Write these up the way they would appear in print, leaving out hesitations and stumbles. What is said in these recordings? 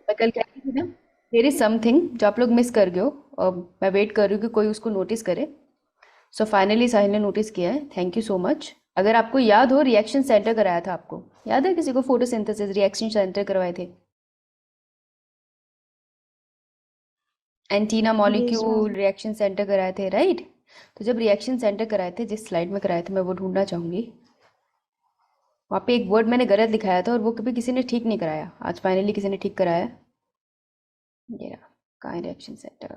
मैं कल कह रही थी ना, देयर इज समथिंग जो आप लोग मिस कर गए हो, और मैं वेट कर रही हूँ कि कोई उसको नोटिस करे। सो फाइनली साहिल ने नोटिस किया है, थैंक यू सो मच। अगर आपको याद हो, रिएक्शन सेंटर कराया था आपको, याद है किसी को? फोटोसिंथेसिस रिएक्शन सेंटर करवाए थे, antenna yes molecule ma'am. Reaction centre कराए थे, राइट? तो जब रिएक्शन सेंटर कराए थे, जिस स्लाइड में कराए थे, मैं वो ढूंढना चाहूंगी। वहाँ पे एक वर्ड मैंने गलत लिखाया था और वो कभी किसी ने ठीक नहीं कराया, आज फाइनली किसी ने ठीक कराया। ये रहा, कहाँ है रिएक्शन सेंटर?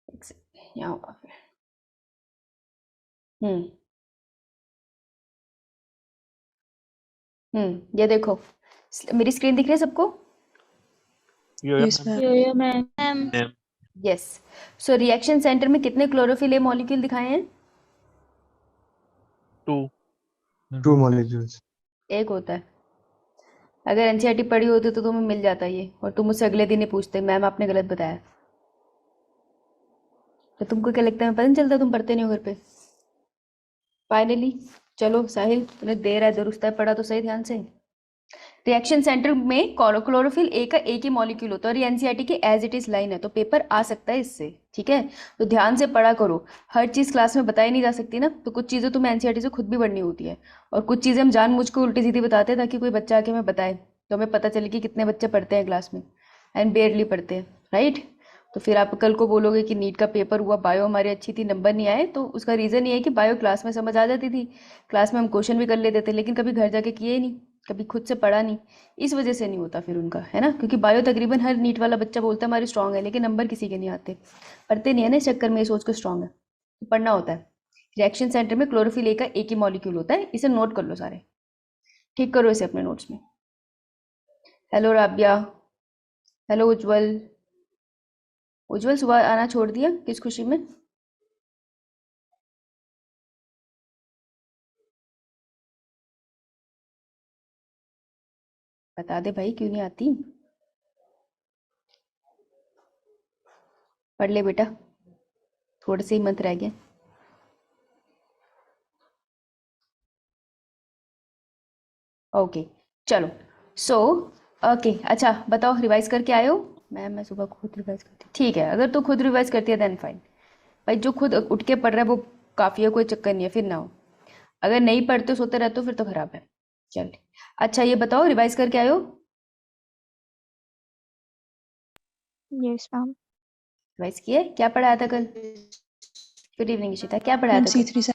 एक सेकंड, यहाँ होगा फिर। हम्म ये देखो, मेरी स्क्रीन दिख रही है सबको? Yo yes ma'am. Ma'am. Yo ma'am. Ma'am yes. So reaction centre में कितने क्लोरोफिल ए मॉलिक्यूल दिखाए हैं? 2। 2 molecules. एक होता है। अगर एनसीईआरटी पढ़ी होती तो तुम्हें मिल जाता ये, और तुम मुझसे अगले दिन ही पूछते मैम आपने गलत बताया। तो तुमको क्या लगता है मैं पता नहीं चलता, तुम पढ़ते नहीं हो घर पे? फाइनली चलो साहिल, तुम्हें देर है दुरुस्त है, पढ़ा तो सही ध्यान से। रिएक्शन सेंटर में क्लोरोफिल ए का एक ही मॉलिक्यूल होता है, और ये एनसीईआरटी की एज इट इज लाइन है, तो पेपर आ सकता है इससे, ठीक है? तो ध्यान से पढ़ा करो, हर चीज़ क्लास में बताई नहीं जा सकती ना, तो कुछ चीज़ें तुम्हें एनसीईआरटी से खुद भी पढ़नी होती है, और कुछ चीज़ें हम जानबूझ के उल्टी सीधी बताते हैं ताकि कोई बच्चा आके हमें बताए, तो हमें पता चले कि कितने बच्चे पढ़ते हैं क्लास में, एंड बेयरली पढ़ते हैं, राइट? तो फिर आप कल को बोलोगे कि नीट का पेपर हुआ, बायो हमारी अच्छी थी, नंबर नहीं आए, तो उसका रीज़न ये है कि बायो क्लास में समझ आ जाती थी, क्लास में हम क्वेश्चन भी कर लेते थे, लेकिन कभी घर जाके किए ही नहीं, कभी खुद से पढ़ा नहीं, इस वजह से नहीं होता फिर उनका, है ना? क्योंकि बायो तकरीबन हर नीट वाला बच्चा बोलता है हमारी स्ट्रांग है, लेकिन नंबर किसी के नहीं आते, पढ़ते नहीं है ना, इस चक्कर में ये सोच को स्ट्रांग है, तो पढ़ना होता है। रिएक्शन सेंटर में क्लोरोफिल ए का एक ही मॉलिक्यूल होता है, इसे नोट कर लो सारे, ठीक करो इसे अपने नोट्स में। हेलो राबिया, हेलो उज्जवल। उज्जवल सुबह आना छोड़ दिया किस खुशी में? बता दे भाई, क्यों नहीं आती? पढ़ ले बेटा, थोड़े से ही मंथ रह गए। ओके, चलो। सो ओके, अच्छा बताओ, रिवाइज करके आए हो? मैं सुबह खुद रिवाइज करती, ठीक है, अगर तू खुद रिवाइज करती है देन फाइन। भाई जो खुद उठ के पढ़ रहा है वो काफ़ी है, कोई चक्कर नहीं है, फिर ना हो। अगर नहीं पढ़ते हो, सोते रहते हो, फिर तो खराब है। चल, अच्छा ये बताओ, रिवाइज करके आए हो? Yes ma'am. रिवाइज किए? क्या पढ़ाया था कल? गुड इवनिंग इशिता, क्या पढ़ाया मैम था कल? C3 से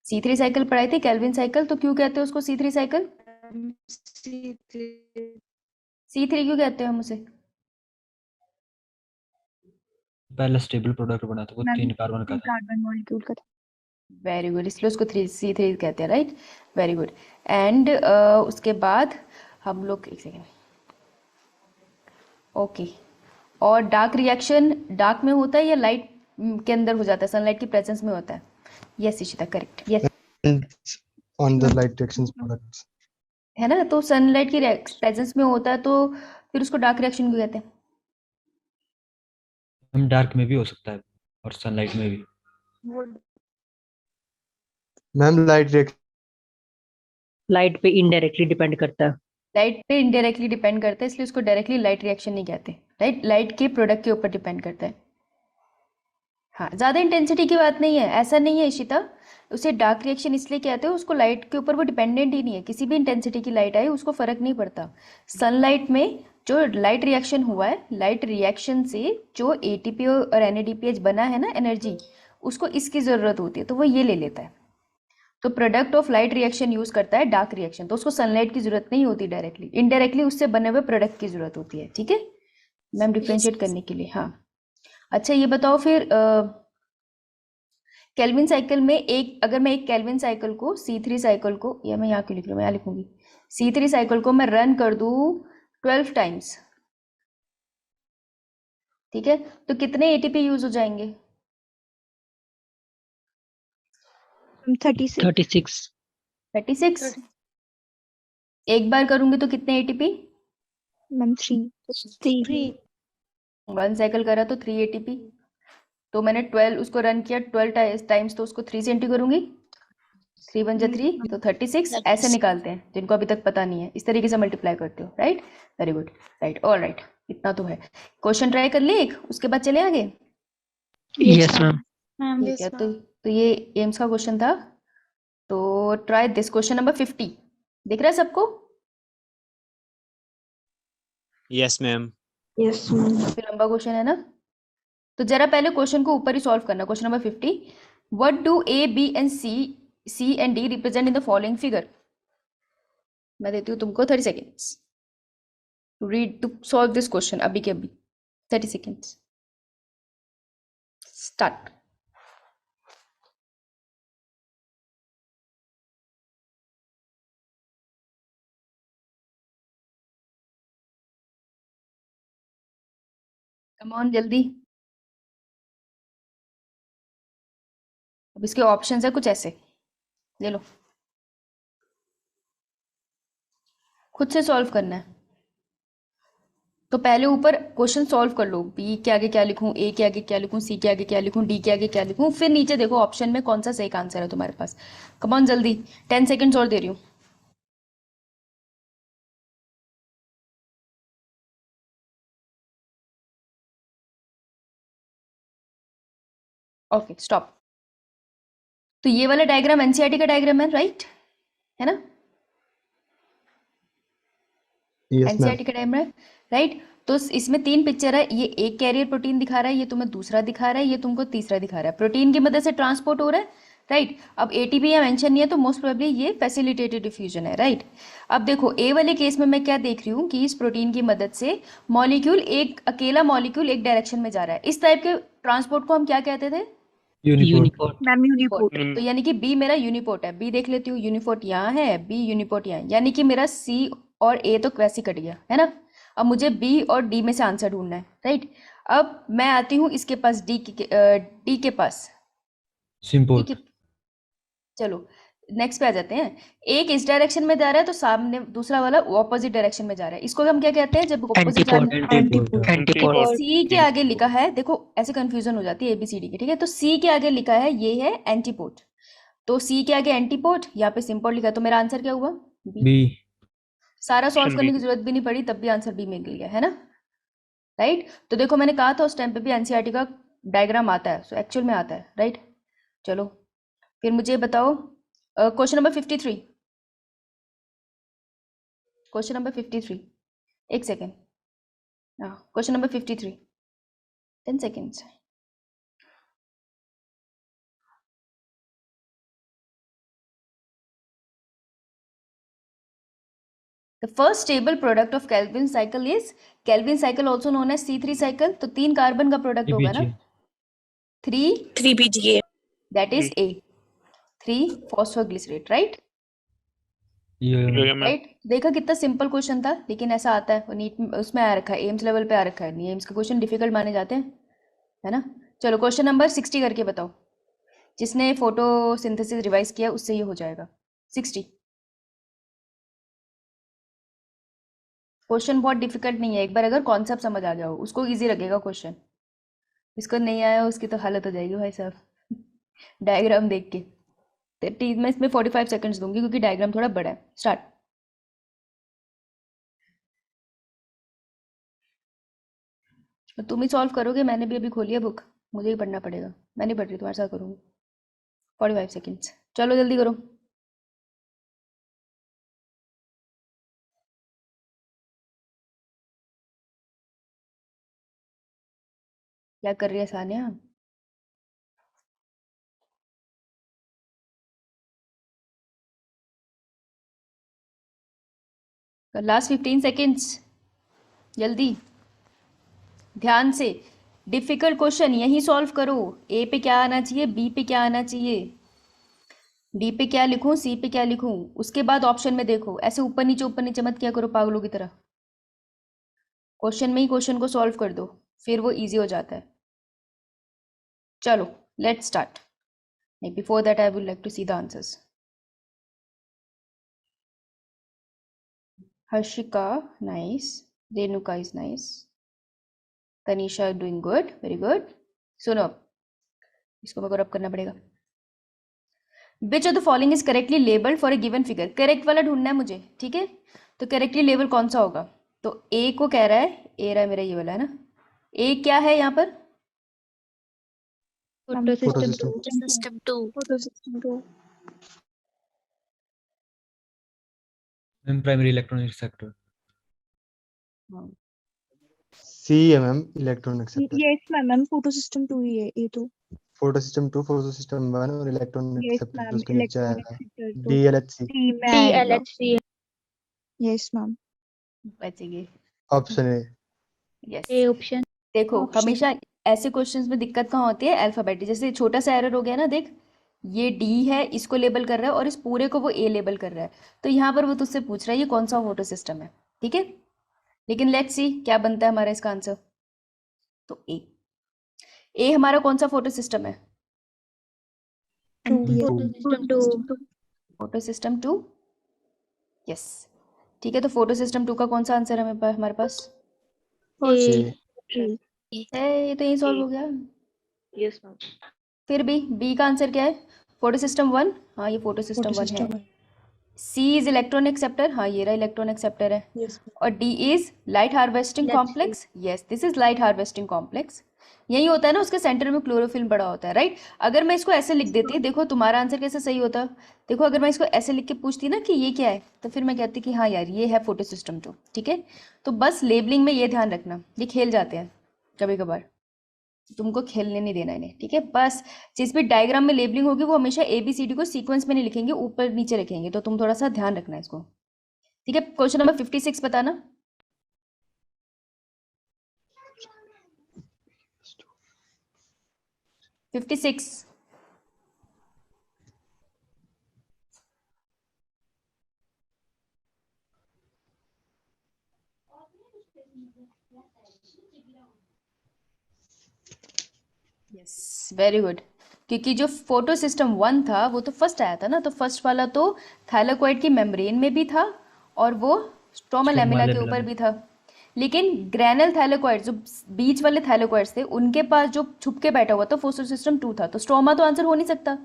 C3 साइकिल पढ़ाई थी, केल्विन साइकिल, तो क्यों कहते हो उसको C3 साइकिल? C3 क्यों कहते हो हम उसे? पहला स्टेबल प्रोडक्ट बना था वो मैम 3 कार्बन का था। कार्बन मॉलिक्यूल का था। वेरी गुड, इसलिए उसको C3 कहते हैं, राइट? Very good. एंड उसके बाद हम लोग, एक सेकेंड, ओके। और डार्क रिएक्शन डार्क में होता है या लाइट के अंदर हो जाता है, सनलाइट की प्रेजेंस में होता है? Yes Ishita, correct, yes. And on the light reactions products. है ना, तो सनलाइट की प्रेजेंस में होता है, तो फिर उसको डार्क रिएक्शन क्यों कहते हैं? हम डार्क में भी हो सकता है और सनलाइट में भी। Ma'am, light reaction लाइट पे इनडायरेक्टली डिपेंड करता है। लाइट पे इनडायरेक्टली डिपेंड करता है, इसलिए उसको डायरेक्टली लाइट रिएक्शन नहीं कहते, राइट? लाइट के प्रोडक्ट के ऊपर डिपेंड करता है। हाँ, ज़्यादा इंटेंसिटी की बात नहीं है, ऐसा नहीं है इशिता। उसे डार्क रिएक्शन इसलिए कहते हैं, उसको लाइट के ऊपर वो डिपेंडेंट ही नहीं है, किसी भी इंटेंसिटी की लाइट आए उसको फ़र्क नहीं पड़ता। सनलाइट में जो लाइट रिएक्शन हुआ है, लाइट रिएक्शन से जो एटीपी और एनएडीपीएच बना है ना, एनर्जी, उसको इसकी ज़रूरत होती है, तो वो ये ले लेता है। तो product of light reaction use करता है डार्क रिएक्शन, तो उसको सनलाइट की ज़रूरत नहीं होती डायरेक्टली, इनडायरेक्टली उससे बने हुए प्रोडक्ट की ज़रूरत होती है, ठीक है मैम, डिफ्रेंशिएट करने के लिए। हाँ, अच्छा ये बताओ फिर, केल्विन साइकिल में एक, अगर मैं एक केल्विन साइकिल को C3 साइकिल को, या मैं यहाँ क्यों लिख रही हूँ, मैं यहाँ लिखूंगी, C3 साइकिल को मैं रन कर दूँ 12 टाइम्स, ठीक है, तो कितने एटीपी यूज हो जाएंगे? 36। 36। 36। एक बार करूंगी तो कितने एटीपी? मैम 3। वन साइकिल करा तो 3 एटीपी, तो मैंने 12 उसको रन किया 12 टाइम्स, तो उसको 3 से एंट्री करूंगी, 3 1 जा 3 तो 36 ऐसे निकालते हैं जिनको अभी तक पता नहीं है, इस तरीके से मल्टीप्लाई करते हो, right? Very good, right, all right, इतना तो है। क्वेश्चन ट्राई कर ले एक, उसके बाद चले आगे। Yes ma'am. मैम ठीक है, तो ये एम्स का क्वेश्चन था। तो ट्राई दिस क्वेश्चन नंबर 50, दिख रहा है सबको? Yes, ma'am. यस काफी लंबा क्वेश्चन है ना? तो जरा पहले क्वेश्चन को ऊपर ही सॉल्व करना। Question number 50, what do A B and C and D represent in the following figure? मैं देती हूँ तुमको 30 seconds to read to solve this question, अभी के अभी। 30 सेकेंड्स स्टार्ट। कम ऑन जल्दी। अब इसके ऑप्शंस है कुछ ऐसे, ले लो, खुद से सॉल्व करना है। तो पहले ऊपर क्वेश्चन सॉल्व कर लो, बी के आगे क्या लिखूं, ए के आगे क्या लिखूं, सी के आगे क्या लिखूं, डी के आगे क्या लिखूं, फिर नीचे देखो ऑप्शन में कौन सा सही आंसर है तुम्हारे पास। कम ऑन जल्दी, 10 सेकेंड्स और दे रही हूँ। Okay stop. तो ये वाला डायग्राम एनसीईआरटी का डायग्राम है, राइट? है ना? Yes, ma'am. एनसीईआरटी का डायग्राम है, राइट? तो इसमें 3 पिक्चर है, ये एक कैरियर प्रोटीन दिखा रहा है, ये तुम्हें दूसरा दिखा रहा है, ये तुमको तीसरा दिखा रहा है। प्रोटीन की मदद से ट्रांसपोर्ट हो रहा है, राइट? अब एटीपी या मेंशन नहीं है तो मोस्ट प्रोबेबली ये फैसिलिटेटेड डिफ्यूजन है, राइट? अब देखो ए वाले केस में मैं क्या देख रही हूँ कि इस प्रोटीन की मदद से मॉलिक्यूल, एक अकेला मॉलिक्यूल एक डायरेक्शन में जा रहा है। इस टाइप के ट्रांसपोर्ट को हम क्या कहते थे? यूनिपोर्ट। मैम यूनिपोर्ट तो यानी कि बी मेरा यूनिपोर्ट है, बी देख लेती हूँ, यूनिपोर्ट यहाँ है, बी यूनिपोर्ट यहाँ है, यानी कि मेरा सी और ए तो वैसे ही कट गया है ना। अब मुझे बी और डी में से आंसर ढूंढना है, राइट? अब मैं आती हूँ इसके पास, डी के पास, सिंपोर्ट। ठीक है? चलो नेक्स्ट पे आ जाते हैं। एक इस डायरेक्शन में जा रहा है तो सामने दूसरा वाला ऑपोजिट डायरेक्शन में जा रहा है, इसको हम क्या कहते हैं जब ऑपोजिट एंटीपोड एंटीपोड। एंटीपोड सी के आगे लिखा है, देखो ऐसे कंफ्यूजन हो जाती है एबीसीडी की, ठीक है? तो सी के आगे लिखा है ये है एंटीपोड, तो सी के आगे एंटीपोड, यहाँ पे सिंपोड लिखा है, तो मेरा आंसर क्या हुआ? बी। सारा सॉल्व करने की जरूरत भी नहीं पड़ी, तब भी आंसर बी मिल गया है ना, राइट? तो देखो मैंने कहा था उस टाइम पे भी एनसीईआरटी का डायग्राम आता है, सो एक्चुअल में आता है, राइट? चलो फिर मुझे बताओ क्वेश्चन नंबर 53, क्वेश्चन नंबर 53, एक सेकेंड, हाँ question number 53, 10 seconds. The first stable product of Calvin cycle is Calvin cycle, also known as C3 cycle. तो 3 कार्बन का प्रोडक्ट होगा ना, 3 3PGA. that is A, 3 phosphoglycerate, right? Yeah, ma'am. Right? देखा कितना simple question था, लेकिन ऐसा आता है, और नीट उसमें आ रखा है, एम्स लेवल पे आ रखा है, नहीं एम्स के क्वेश्चन डिफिकल्ट माने जाते हैं, है ना? चलो क्वेश्चन नंबर 60 करके बताओ, जिसने फोटोसिंथेसिस रिवाइज किया उससे ये हो जाएगा 60। क्वेश्चन बहुत डिफिकल्ट नहीं है, एक बार अगर कॉन्सेप्ट समझ आ गया हो उसको इजी लगेगा क्वेश्चन, इसको नहीं आया उसकी तो हालत हो जाएगी भाई साहब डायग्राम देख के। तो मैं इसमें 45 सेकंड्स दूंगी क्योंकि डायग्राम थोड़ा बड़ा है। स्टार्ट। तुम ही सॉल्व करोगे, मैंने भी अभी खोली है बुक, मुझे ही पढ़ना पड़ेगा, मैं नहीं पढ़ रही, तुम्हारे साथ करूँगी। 45 सेकंड्स, चलो जल्दी करो। क्या कर रही है सानिया? लास्ट 15 सेकंड्स, जल्दी ध्यान से। डिफिकल्ट क्वेश्चन यही सॉल्व करो। ए पे क्या आना चाहिए, बी पे क्या आना चाहिए, डी पे क्या लिखूं, सी पे क्या लिखूं, उसके बाद ऑप्शन में देखो। ऐसे ऊपर नीचे मत किया करो पागलों की तरह, क्वेश्चन में ही क्वेश्चन को सॉल्व कर दो, फिर वो इजी हो जाता है। चलो लेट्स स्टार्ट। नहीं, before that I would like to see the answers. Harshika nice, Renuka is nice, Tanisha doing good, very good. सुनो इसको मेरे को रब करना पड़ेगा। Which of the following is correctly labelled for a given figure, correct वाला ढूंढना है मुझे, ठीक है। तो करेक्टली लेबल कौन सा होगा, तो ए को कह रहा है, ए रहा है मेरा ये वाला है ना, ए क्या है यहाँ पर, Photo system System 2. Photo system 2. Ma'am primary electronic sector. C है ma'am electronic sector. Yes ma'am, photo system 2 ही है ये तो। फोटो सिस्टम 2, फोटो सिस्टम 1 और इलेक्ट्रॉनिक Yes सेक्टर ma'am, उसके नीचे electronic आएगा sector 2. DLHC DLHC. Yes ma'am. बचेंगे, option है। यस। option. देखो Option. हमेशा ऐसे क्वेश्चंस में दिक्कत कहाँ होती है, अल्फाबेट, जैसे छोटा सा एरर हो गया ना, देख ये डी है, इसको लेबल कर रहा है और इस पूरे को वो ए लेबल कर रहा है, तो यहाँ पर वो तुझसे पूछ रहा है ये कौन सा फोटो सिस्टम है, ठीक है। लेकिन लेट्स सी क्या बनता है हमारा इसका आंसर, तो ए हमारा कौन सा फोटो सिस्टम है, फोटो सिस्टम 2, यस, ठीक है। तो फोटो सिस्टम 2 का कौन सा आंसर है हमारे पास, A ये तो यही सॉल्व हो गया। Yes ma'am. फिर बी का आंसर क्या है, फोटो सिस्टम 1, हाँ ये फोटो सिस्टम 1 है। सी इज इलेक्ट्रॉन एक्सेप्टर, हाँ ये रहा इलेक्ट्रॉन एक्सेप्टर है। Yes. और D is light harvesting complex, yes this is light harvesting complex. यही होता है ना, उसके सेंटर में क्लोरोफिल्म बड़ा होता है, राइट। अगर मैं इसको ऐसे लिख देती, देखो तुम्हारा आंसर कैसे सही होता, देखो अगर मैं इसको ऐसे लिख के पूछती ना कि ये क्या है, तो फिर मैं कहती कि हाँ यार ये है फोटो सिस्टम 2, ठीक है। तो बस लेबलिंग में ये ध्यान रखना, ये खेल जाते हैं कभी कभार, तुमको खेलने नहीं देना इन्हें, ठीक है। बस जिस भी डायग्राम में लेबलिंग होगी वो हमेशा ABCD को सीक्वेंस में नहीं लिखेंगे, ऊपर नीचे लिखेंगे, तो तुम थोड़ा सा ध्यान रखना इसको, ठीक है। क्वेश्चन नंबर 56 बताना। Fifty six, yes very good, क्योंकि जो फोटो सिस्टम 1 था वो तो फर्स्ट आया था ना, तो फर्स्ट वाला तो थैलेकोइड की मेम्ब्रेन में भी था और वो स्ट्रोमा लैमेला के ऊपर भी था। लेकिन ग्रैनल थैलेकोइड्स जो बीच वाले थैलेकोइड्स थे उनके पास जो छुप के बैठा हुआ था फोटो सिस्टम 2 था, तो स्ट्रोमा तो आंसर हो नहीं सकता,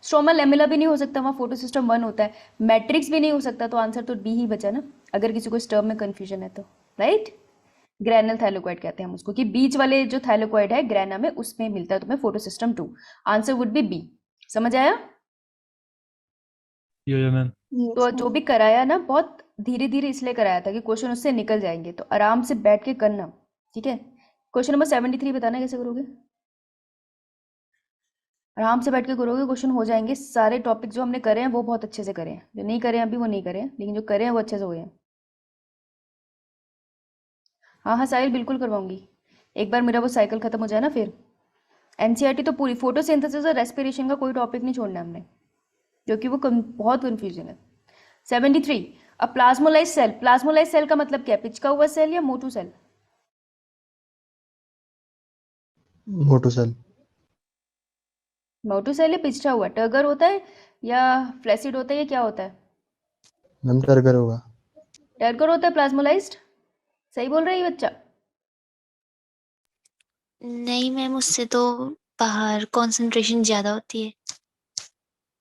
स्ट्रोमा लैमेला भी नहीं हो सकता, वहाँ फोटो सिस्टम 1 होता है, मैट्रिक्स भी नहीं हो सकता, तो आंसर तो डी ही बचा ना, अगर किसी को इस टर्म में कंफ्यूजन है तो, राइट। ग्रैनल थैलेकोइड कहते हैं हम उसको, कि बीच वाले जो थैलेकोइड है ग्रैना में उसमें मिलता है तुम्हें photo system 2, answer would be B. समझ आया? Yo ma'am. तो जो भी कराया ना बहुत धीरे धीरे इसलिए कराया था कि क्वेश्चन उससे निकल जाएंगे, तो आराम से बैठ के करना, ठीक है। क्वेश्चन नंबर 73 बताना कैसे करोगे, आराम से बैठ के करोगे, क्वेश्चन हो जाएंगे। सारे टॉपिक जो हमने करे हैं वो बहुत अच्छे से करे हैं, जो नहीं करे हैं अभी वो नहीं करे हैं, लेकिन जो करे हैं वो अच्छे से हुए हैं। हाँ हाँ साहिल बिल्कुल करवाऊंगी, एक बार मेरा वो साइकिल खत्म हो जाए ना फिर। एनसीईआरटी तो पूरी, फोटोसिंथेसिस और रेस्पिरेशन का कोई टॉपिक नहीं छोड़ना हमने, क्योंकि वो बहुत कंफ्यूजिंग है। 73, अ प्लाज्मोलाइज सेल, प्लाज्मोलाइज सेल का मतलब क्या है, पिचका हुआ सेल या मोटू सेल? मोटू सेल। मोटू सेल या पिचका हुआ, टर्गर होता है या फ्लैसिड होता है या क्या होता है? मैम टर्गर होगा। टर्गर होता है प्लाज्मोलाइज्ड, सही बोल रही है बच्चा? नहीं मैम, उससे तो बाहर कंसंट्रेशन ज्यादा होती है।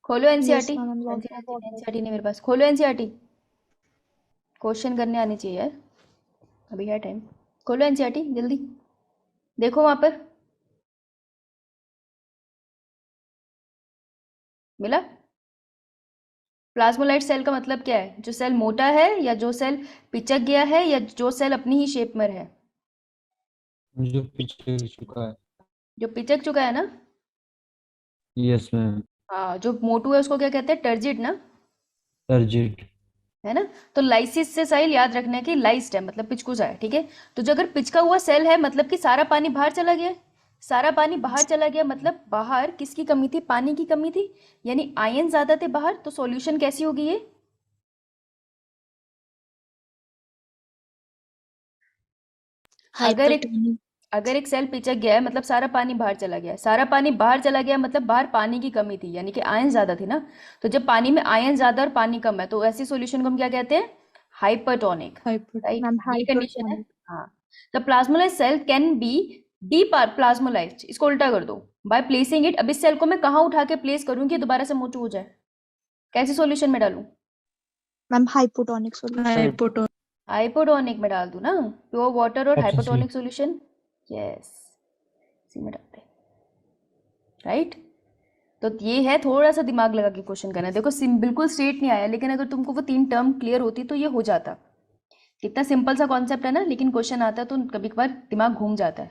खोलो NCERT, Yes, ma'am, I'm NCERT नहीं मेरे पास, खोलो एनसीईआरटी, क्वेश्चन करने आने चाहिए यार, अभी है टाइम, खोलो एनसीईआरटी जल्दी, देखो वहां पर मिला। प्लाज्मोलाइट सेल का मतलब क्या है, जो सेल मोटा है या जो सेल पिचक गया है या जो सेल अपनी ही शेप में है? जो पिछड़ चुका है। जो पिचक चुका है ना, यस मैम। हाँ। जो मोटू है उसको क्या कहते हैं, टर्जिड ना, टर्जिड है ना। तो लाइसिस से साइल याद रखना है कि लाइस्ड है मतलब पिचकुसा है, ठीक है। तो जो अगर पिचका हुआ सेल है मतलब कि सारा पानी बाहर चला गया, सारा पानी बाहर चला गया मतलब बाहर किसकी कमी थी, पानी की कमी थी, यानी आयन ज्यादा थे बाहर, तो सॉल्यूशन कैसी होगी ये, अगर एक सेल पिचक गया है मतलब सारा पानी बाहर चला गया है, सारा पानी बाहर चला गया मतलब बाहर पानी की कमी थी, यानी कि आयन ज्यादा थी ना। तो जब पानी में आयन ज्यादा और पानी कम है तो ऐसी सॉल्यूशन को हम क्या कहते हैं, हाइपरटोनिक, राइट, ये कंडीशन है। हाँ, the plasmolysed cell can be deplasmolysed, इसको उल्टा कर दो, बाय प्लेसिंग इट। अब इस सेल को मैं कहाँ उठा के प्लेस करूँ कि दोबारा से मोटू हो जाए, कैसे सॉल्यूशन में डालूं? Ma'am hypotonic solution. हाइपोटोनिक में डाल दूं ना, प्योर वाटर और Option C. Hypotonic solution, yes इसी में डालते हैं, राइट। तो ये है थोड़ा सा दिमाग लगा के क्वेश्चन करना है। देखो बिल्कुल स्ट्रेट नहीं आया, लेकिन अगर तुमको वो 3 टर्म क्लियर होती तो ये हो जाता। कितना सिंपल सा कॉन्सेप्ट है ना, लेकिन क्वेश्चन आता है तो कभी कभार दिमाग घूम जाता है,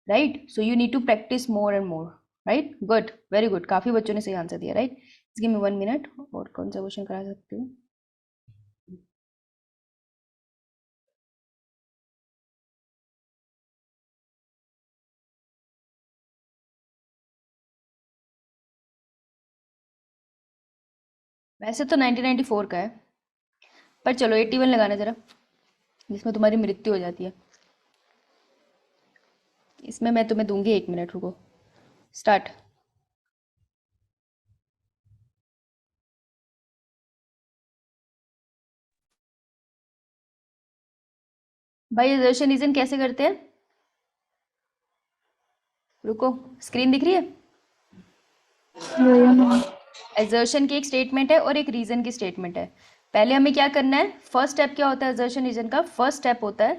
right. So you need to practise more and more, right. Good, very good, काफी बच्चों ने सही आंसर दिया, राइट। गिव मी 1 मिनट, और कौन सा क्वेश्चन करा सकते हो? वैसे तो 1994 का है, पर चलो 81 लगाना जरा, जिसमें तुम्हारी मृत्यु हो जाती है। इसमें मैं तुम्हें दूंगी 1 मिनट, रुको। स्टार्ट। भाई एजर्शन रीजन कैसे करते हैं? रुको, स्क्रीन दिख रही है? एजर्शन की एक स्टेटमेंट है और एक रीजन की स्टेटमेंट है। पहले हमें क्या करना है, फर्स्ट स्टेप क्या होता है एजर्शन रीजन का? फर्स्ट स्टेप होता है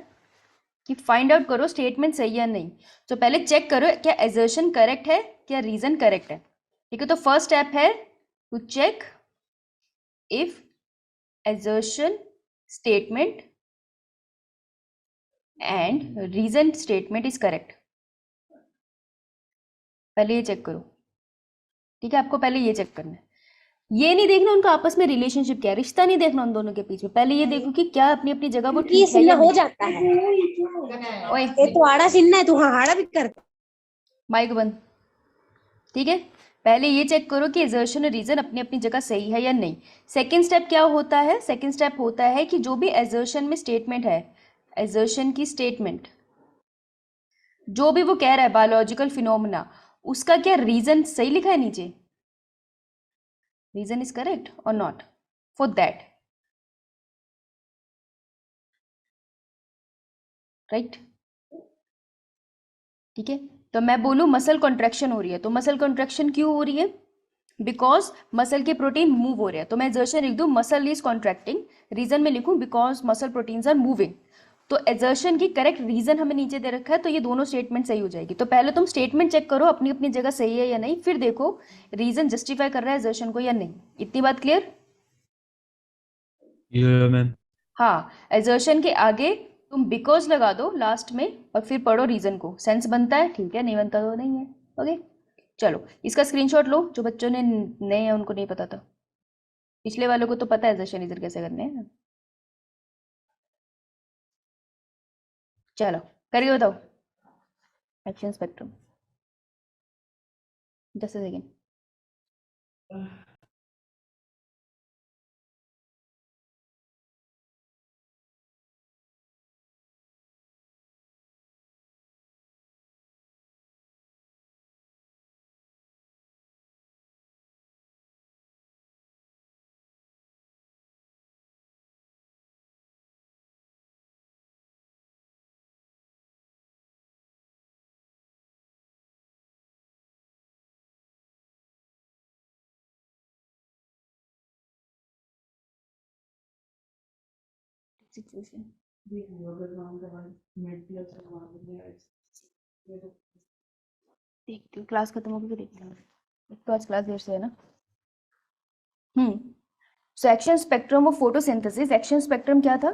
कि फाइंड आउट करो स्टेटमेंट सही या नहीं। तो पहले चेक करो क्या एजर्शन करेक्ट है, क्या रीजन करेक्ट है, ठीक है। तो फर्स्ट स्टेप है to check if assertion statement and reason statement is correct. पहले ये चेक करो, ठीक है। आपको पहले ये चेक करना है, ये नहीं देखना उनका आपस में रिलेशनशिप क्या है, रिश्ता नहीं देखना उन दोनों के बीच में। पहले ये देखो कि क्या अपनी अपनी जगह वो ठीक है या हो नहीं। जाता है। ओए ये तो आड़ा सिन्ना है, तू हाड़ा भी करता। माइक बंद, ठीक है। पहले ये चेक करो कि एजर्शन और रीजन अपनी अपनी जगह सही है या नहीं। सेकंड स्टेप क्या होता है? सेकंड स्टेप होता है कि जो भी एजर्शन में स्टेटमेंट है, एजर्शन की स्टेटमेंट जो भी वो कह रहा है बायोलॉजिकल फिनोमेना, उसका क्या रीजन सही लिखा है नीचे? रीजन इज करेक्ट और नॉट फॉर दैट, राइट, ठीक है। तो मैं बोलूं मसल कॉन्ट्रैक्शन हो रही है, तो मसल कॉन्ट्रैक्शन क्यों हो रही है? बिकॉज मसल के प्रोटीन मूव हो रहे हैं। तो मैं एजर्शन लिख दूं मसल इज कॉन्ट्रैक्टिंग, रीजन में लिखूं because muscle proteins are moving. तो एजर्शन की करेक्ट रीजन हमें नीचे दे रखा है, तो ये दोनों स्टेटमेंट सही हो जाएगी। तो पहले तुम स्टेटमेंट चेक करो अपनी अपनी जगह सही है या नहीं, फिर देखो रीजन जस्टिफाई कर रहा है एजर्शन को या नहीं। इतनी बात क्लियर? Yeah, ma'am. हाँ, एजर्शन के आगे तुम बिकॉज लगा दो लास्ट में और फिर पढ़ो रीजन को। सेंस बनता है? ठीक है, नहीं बनता तो नहीं है, ओके। चलो इसका स्क्रीनशॉट लो, जो बच्चों ने नए हैं उनको नहीं पता था, पिछले वालों को तो पता है एजर्शन रीजन कैसे करने हैं। चलो करके बताओ action spectrum, just a second. Situation देखती हूँ, क्लास खत्म होगी फिर देखती हूँ। तो आज क्लास देर से है ना। So action spectrum of photosynthesis, action spectrum क्या था?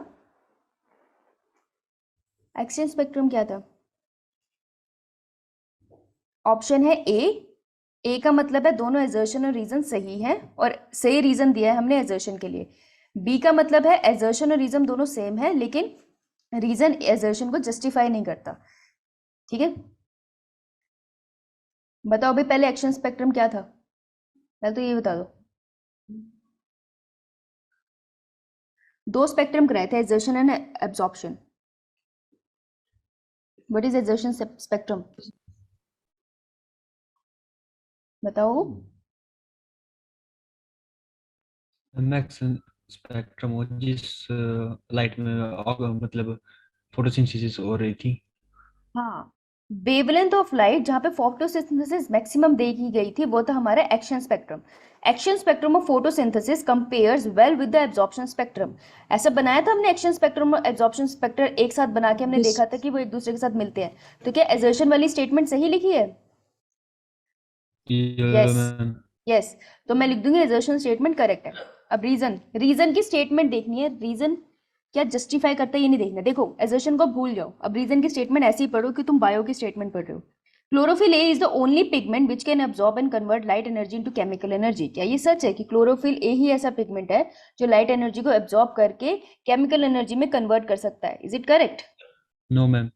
एक्शन स्पेक्ट्रम क्या था? ऑप्शन है ए का मतलब है दोनों एजर्शन और रीजन सही है, और सही रीजन दिया है हमने एजर्शन के लिए। बी का मतलब है एजर्शन और रीजन दोनों सेम है, लेकिन रीजन एजर्शन को जस्टिफाई नहीं करता, ठीक है। बताओ भाई पहले एक्शन स्पेक्ट्रम क्या था? पहले तो ये बता दो। दो स्पेक्ट्रम कराए थे, assertion and absorption. What is assertion spectrum? बताओ। मैक्स स्पेक्ट्रम हो जिस लाइट में मतलब फोटोसिंथेसिस हो रही थी। हाँ, वेवलेंथ ऑफ लाइट जहाँ पे फोटोसिंथेसिस मैक्सिमम देखी गई थी वो था हमारा action spectrum. Action spectrum of photosynthesis compares well with the absorption spectrum. ऐसा बनाया था हमने एक्शन स्पेक्ट्रम और एब्जॉर्प्शन स्पेक्ट्रम एक साथ बना के हमने Yes. देखा था कि वो एक दूसरे के साथ मिलते हैं। तो क्या एजर्शन वाली स्टेटमेंट सही लिखी है? Yeah, Yes. ma'am. यस तो मैं लिख दूंगी एजर्शन स्टेटमेंट करेक्ट है। अब रीजन की स्टेटमेंट देखनी है, रीजन क्या जस्टिफाई करता है ये नहीं देखना। देखो एजर्शन को भूल जाओ, अब रीजन की स्टेटमेंट ऐसे ही पढ़ो कि तुम बायो की स्टेटमेंट पढ़ रहे हो। Chlorophyll A is the only pigment which can absorb and convert light energy into chemical energy. क्या ये सच है कि क्लोरोफिल ए ही ऐसा पिगमेंट है जो लाइट एनर्जी को एब्जॉर्ब करके केमिकल एनर्जी में कन्वर्ट कर सकता है? Is it correct? No, ma'am.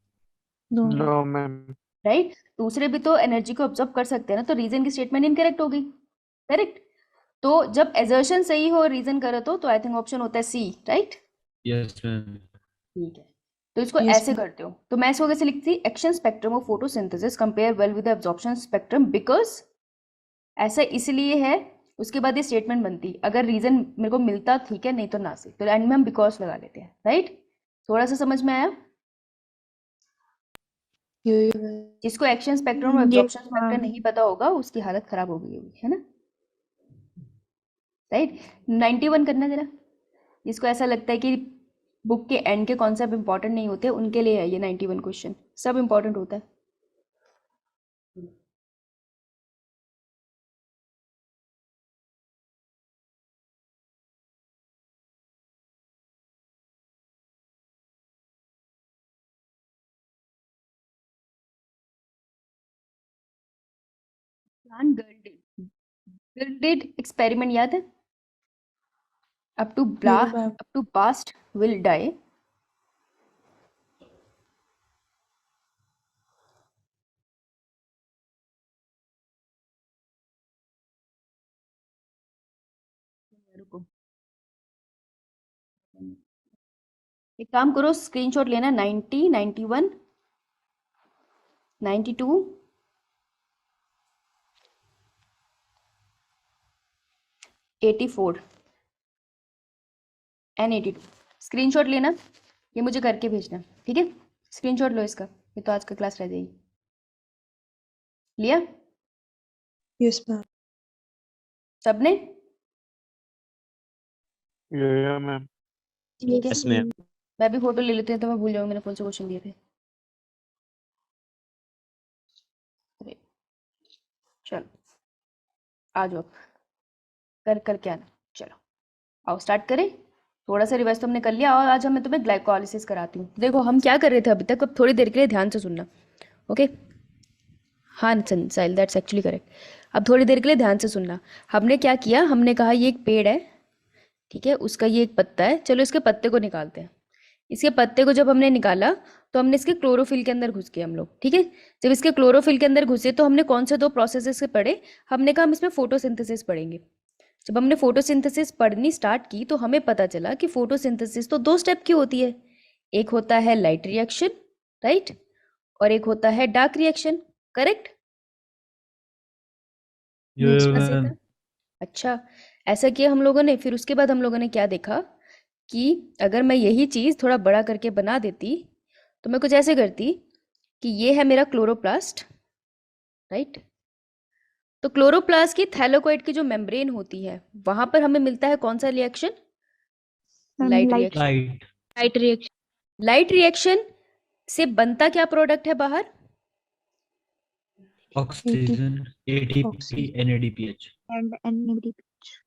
No. No, ma'am. Right दूसरे भी तो एनर्जी को एब्जॉर्ब कर सकते हैं ना, तो रीजन की स्टेटमेंट इनकरेक्ट होगी। करेक्ट। तो जब एजर्शन सही हो रीजन गलत हो तो आई थिंक ऑप्शन होता है सी, राइट? Yes, ma'am. ठीक है तो इसको Yes, ऐसे करते हो तो मैं इसको कैसे लिखती? Action spectrum of photosynthesis compare well with absorption spectrum because ऐसा इसलिए है। उसके बाद ये स्टेटमेंट बनती, अगर रीजन मेरे को मिलता ठीक है, नहीं तो ना से, तो एंड में हम बिकॉज लगा लेते हैं, राइट? थोड़ा सा समझ में आया? जिसको एक्शन स्पेक्ट्रम और Yes, एब्जॉर्प्शन स्पेक्ट्रम ma'am. नहीं पता होगा उसकी हालत खराब हो गई होगी, है ना? राइट 91 करना जरा। जिसको ऐसा लगता है कि बुक के एंड के कॉन्सेप्ट इंपॉर्टेंट नहीं होते उनके लिए है ये 91 क्वेश्चन, सब इंपॉर्टेंट होता है। प्लांट गिल्डेड एक्सपेरिमेंट याद है? Up to No, ma'am. Up to bast will die. रुको एक काम करो स्क्रीनशॉट लेना 90 91 92 84 एंड 82 स्क्रीनशॉट लेना, ये मुझे करके भेजना, ठीक है? स्क्रीनशॉट लो इसका, ये तो आज का क्लास रह जाएगी। लिया Yes, ma'am. सबने? Yeah, ma'am. ठीक है Yes, ma'am. मैं भी फोटो ले लेती हूँ तो मैं भूल जाऊंगी मैंने कौन से क्वेश्चन दिए थे। अरे, चलो आ जाओ करके आना। चलो आओ स्टार्ट करें। थोड़ा सा रिवाइज तो हमने कर लिया और आज मैं तुम्हें ग्लाइकोलिसिस कराती हूँ। देखो हम क्या कर रहे थे अभी तक, अब थोड़ी देर के लिए ध्यान से सुनना, ओके? हाँ साहिल दैट्स एक्चुअली करेक्ट। अब थोड़ी देर के लिए ध्यान से सुनना। हमने क्या किया, हमने कहा ये एक पेड़ है, ठीक है? उसका ये एक पत्ता है, चलो इसके पत्ते को निकालते हैं। इसके पत्ते को जब हमने निकाला तो हमने इसके क्लोरोफिल के अंदर घुस गए हम लोग, ठीक है? जब इसके क्लोरोफिल के अंदर घुसे तो हमने कौन से दो प्रोसेसेस के पढ़े? हमने कहा हम इसमें फोटोसिंथेसिस पढ़ेंगे। जब हमने फोटोसिंथेसिस पढ़नी स्टार्ट की तो हमें पता चला कि फोटोसिंथेसिस तो 2 स्टेप की होती है, एक होता है लाइट रिएक्शन, राइट? और एक होता है डार्क रिएक्शन, करेक्ट? Yeah, इसमें से ma'am. था। अच्छा ऐसा किया हम लोगों ने, फिर उसके बाद हम लोगों ने क्या देखा कि अगर मैं यही चीज़ थोड़ा बड़ा करके बना देती तो मैं कुछ ऐसे करती कि ये है मेरा क्लोरोप्लास्ट, राइट? तो क्लोरोप्लास्ट की थैलेकोइड की जो मेम्ब्रेन होती है वहां पर हमें मिलता है कौन सा reaction? Ma'am, light light. Reaction. Light. Light reaction. Light reaction से बनता क्या प्रोडक्ट है बाहर? Oxygen. ATP. Oxygen. NADPH. And NADPH.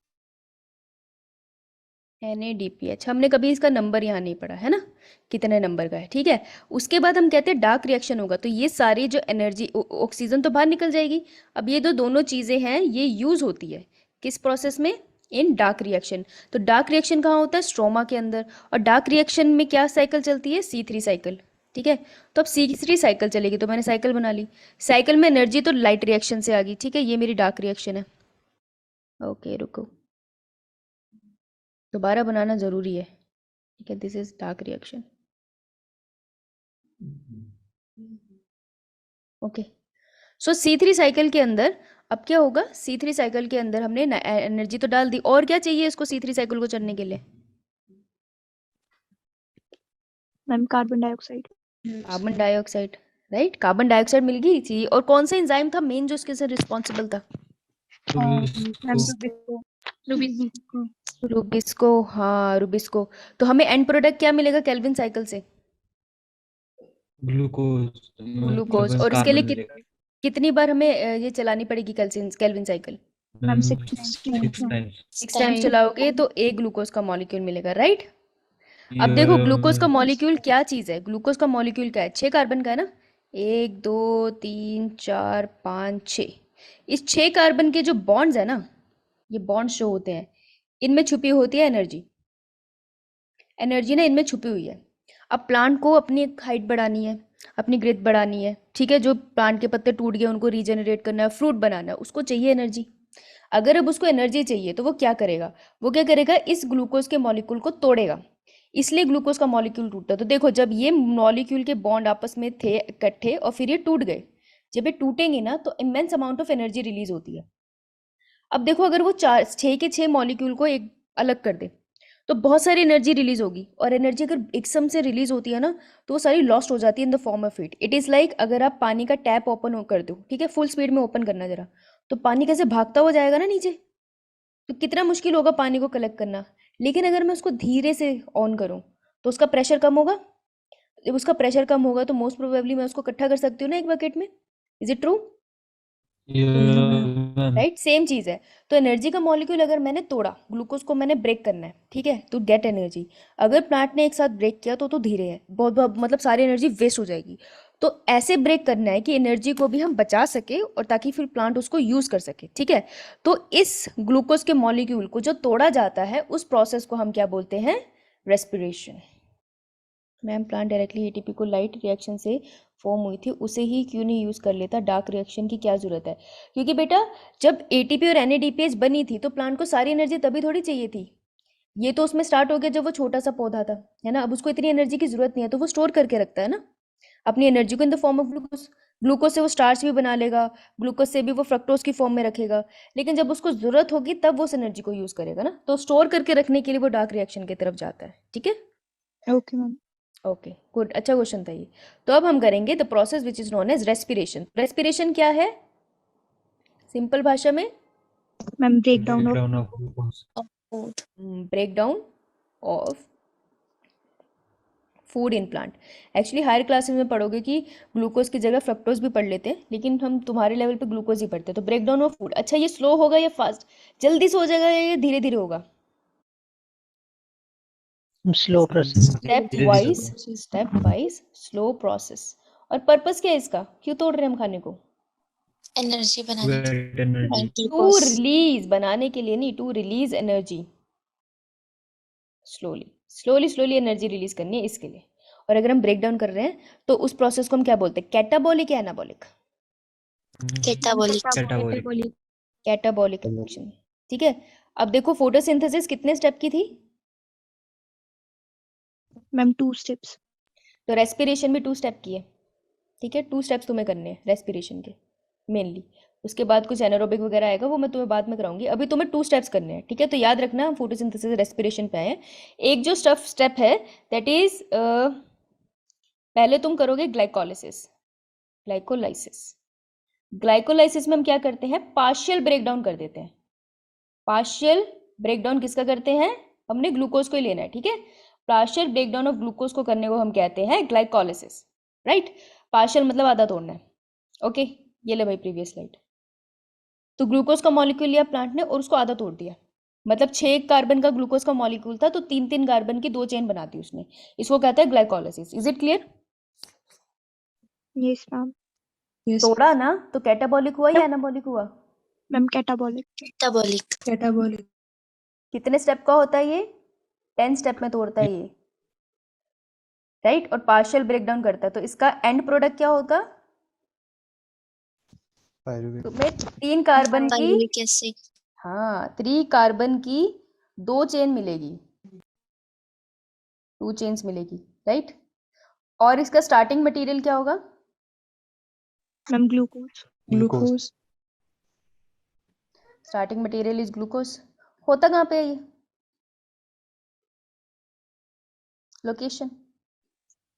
NADPH। हमने कभी इसका नंबर यहाँ नहीं पढ़ा है ना, कितने नंबर का है, ठीक है? उसके बाद हम कहते हैं डार्क रिएक्शन होगा तो ये सारी जो एनर्जी ऑक्सीजन तो बाहर निकल जाएगी। अब ये दोनों चीज़ें हैं ये यूज होती है किस प्रोसेस में? इन डार्क रिएक्शन। तो डार्क रिएक्शन कहाँ होता है? स्ट्रोमा के अंदर। और डार्क रिएक्शन में क्या साइकिल चलती है? C3 साइकिल, ठीक है? तो अब C3 साइकिल चलेगी तो मैंने साइकिल बना ली। साइकिल में एनर्जी तो लाइट रिएक्शन से आ गई, ठीक है? ये मेरी डार्क रिएक्शन है। ओके रुको दोबारा बनाना जरूरी है, ठीक है? This is dark reaction, okay? So C3 cycle के अंदर अब क्या होगा? C3 साइकिल के अंदर हमने एनर्जी तो डाल दी, और क्या चाहिए इसको C3 साइकिल को चलने के लिए? Ma'am, carbon dioxide. Carbon dioxide, right, carbon dioxide मिल गई थी। और कौन सा एंजाइम था मेन जो इसके से रिस्पॉन्सिबल था? रुबिस्को। हाँ, रुबिस्को। तो हमें एंड प्रोडक्ट क्या मिलेगा केल्विन साइकिल से? Glucose glucose. और इसके लिए कितनी बार हमें ये चलानी पड़ेगी Calvin cycle? Ma'am 6 6 times. 6 times चलाओगे तो एक ग्लूकोज का मॉलिक्यूल मिलेगा, राइट? अब देखो ग्लूकोज का मॉलिक्यूल क्या चीज है? ग्लूकोज का मॉलिक्यूल क्या है? 6 कार्बन का है ना, 1 2 3 4 5 6। इस 6 कार्बन के जो बॉन्ड्स है ना, ये बॉन्ड्स जो होते हैं, इनमें छुपी होती है एनर्जी। एनर्जी ना इनमें छुपी हुई है। अब प्लांट को अपनी हाइट बढ़ानी है, अपनी ग्रोथ बढ़ानी है, ठीक है? जो प्लांट के पत्ते टूट गए उनको रीजनरेट करना है, फ्रूट बनाना है, उसको चाहिए एनर्जी। अगर अब उसको एनर्जी चाहिए तो वो क्या करेगा? वो क्या करेगा? इस ग्लूकोज के मॉलिक्यूल को तोड़ेगा। इसलिए ग्लूकोज का मॉलिक्यूल टूटता है। तो देखो जब ये मॉलिक्यूल के बॉन्ड आपस में थे इकट्ठे और फिर ये टूट गए, जब ये टूटेंगे ना तो immense amount of energy release होती है। अब देखो अगर वो 6 के 6 मॉलिक्यूल को एक अलग कर दे तो बहुत सारी एनर्जी रिलीज होगी। और एनर्जी अगर एकदम से रिलीज होती है ना तो वो सारी लॉस्ट हो जाती है in the form of heat. It is like अगर आप पानी का टैप ओपन कर दो, ठीक है, फुल स्पीड में ओपन करना जरा, तो पानी कैसे भागता हुआ जाएगा ना नीचे, तो कितना मुश्किल होगा पानी को कलेक्ट करना। लेकिन अगर मैं उसको धीरे से ऑन करूं तो उसका प्रेशर कम होगा। जब उसका प्रेशर कम होगा तो मोस्ट प्रोबेबली मैं उसको इकट्ठा कर सकती हूँ ना एक बकेट में। Is it true? Right, same चीज है। तो एनर्जी का मॉलिक्यूल अगर मैंने तोड़ा, ग्लूकोज को मैंने ब्रेक करना है, ठीक है, तो गेट एनर्जी। अगर प्लांट ने एक साथ ब्रेक किया तो धीरे है, बहुत मतलब सारी एनर्जी वेस्ट हो जाएगी। तो ऐसे ब्रेक करना है कि एनर्जी को भी हम बचा सके और ताकि फिर प्लांट उसको यूज कर सके, ठीक है? तो इस ग्लूकोज के मॉलिक्यूल को जो तोड़ा जाता है उस प्रोसेस को हम क्या बोलते हैं? Respiration. Ma'am plant directly ATP को लाइट रिएक्शन से फॉर्म हुई थी, उसे ही क्यों नहीं यूज़ कर लेता? डार्क रिएक्शन की क्या ज़रूरत है? क्योंकि बेटा जब एटीपी और एनएडीपीएच बनी थी तो प्लांट को सारी एनर्जी तभी थोड़ी चाहिए थी। ये तो उसमें स्टार्ट हो गया जब वो छोटा सा पौधा था, है ना? अब उसको इतनी एनर्जी की ज़रूरत नहीं है तो वो स्टोर करके रखता है ना अपनी एनर्जी को in the form of glucose. Glucose से वो स्टार्च भी बना लेगा, ग्लूकोज से भी वो फ्रक्टोज की फॉर्म में रखेगा। लेकिन जब उसको ज़रूरत होगी तब वो उस एनर्जी को यूज़ करेगा ना, तो स्टोर करके रखने के लिए वो डार्क रिएक्शन की तरफ जाता है, ठीक है? Okay ma'am. ओके गुड, अच्छा क्वेश्चन था ये। तो अब हम करेंगे the process which is known as respiration. Respiration क्या है सिंपल भाषा में? Ma'am break down of Breakdown of glucose. food. Break down of food in plant. Actually higher classes में पढ़ोगे कि ग्लूकोज की जगह फ्रक्टोज भी पढ़ लेते हैं, लेकिन हम तुम्हारे लेवल पे ग्लूकोज ही पढ़ते हैं। तो ब्रेक डाउन ऑफ फूड, अच्छा ये स्लो होगा या फास्ट, जल्दी से हो जाएगा या ये धीरे धीरे होगा? Slow process. Step wise slow process. और पर्पस क्या है इसका? क्यों तोड़ रहे हैं हम खाने को? एनर्जी बनाने के Get energy. टू रिलीज, बनाने के लिए नहीं, to release energy. Slowly energy release करनी है इसके लिए। और अगर हम ब्रेक डाउन कर रहे हैं तो उस प्रोसेस को हम क्या बोलते हैं? कैटाबॉलिक या anabolic? Catabolic. Catabolic. Catabolic reaction, ठीक है। अब देखो फोटोसिंथेसिस कितने स्टेप की थी? Ma'am 2 steps. तो रेस्पिरेशन भी 2 स्टेप की है, ठीक है। 2 स्टेप्स तुम्हें करने हैं रेस्पिरेशन के मेनली। उसके बाद कुछ एनारोबिक वगैरह आएगा, वो मैं तुम्हें बाद में कराऊंगी। अभी तुम्हें 2 स्टेप्स करने हैं, ठीक है। तो याद रखना हम फोटोसिंथेसिस रेस्पिरेशन पे आए हैं। एक जो स्टेप है दैट इज पहले तुम करोगे ग्लाइकोलाइसिस। ग्लाइकोलाइसिस में हम क्या करते हैं? पार्शियल ब्रेकडाउन कर देते हैं। पार्शियल ब्रेकडाउन किसका करते हैं? हमने ग्लूकोज को ही लेना है, ठीक है। पार्शियल ब्रेकडाउन ऑफ ग्लूकोज को करने को हम कहते हैं ग्लाइकोलाइसिस, राइट। पार्शियल मतलब आधा तोड़ना है, ओके। ये ले भाई प्रीवियस स्लाइड। तो ग्लूकोज का मॉलिक्यूल लिया प्लांट ने और उसको आधा तोड़ दिया, मतलब 6 कार्बन का ग्लूकोज का मॉलिक्यूल था तो 3-3 कार्बन की 2 चेन बना दी उसने। इसको कहते हैं glycolysis. Is it clear? Yes ma'am. तोड़ा ना तो कैटाबॉलिक हुआ या एनाबॉलिक हुआ? Ma'am catabolic. कैटाबॉलिक। कितने स्टेप का होता है ये? 10 स्टेप में तोड़ता है ये, राइट। और पार्शियल ब्रेकडाउन करता है। तो इसका एंड प्रोडक्ट क्या होगा? पायरुवेट। तुम्हें 3 कार्बन की, पायरुविक एसिड। हाँ 3 कार्बन की 2 चेन मिलेगी, 2 चेन्स मिलेगी, राइट। और इसका स्टार्टिंग मटेरियल क्या होगा? Ma'am glucose. Starting material is glucose. होता कहाँ पे है ये location?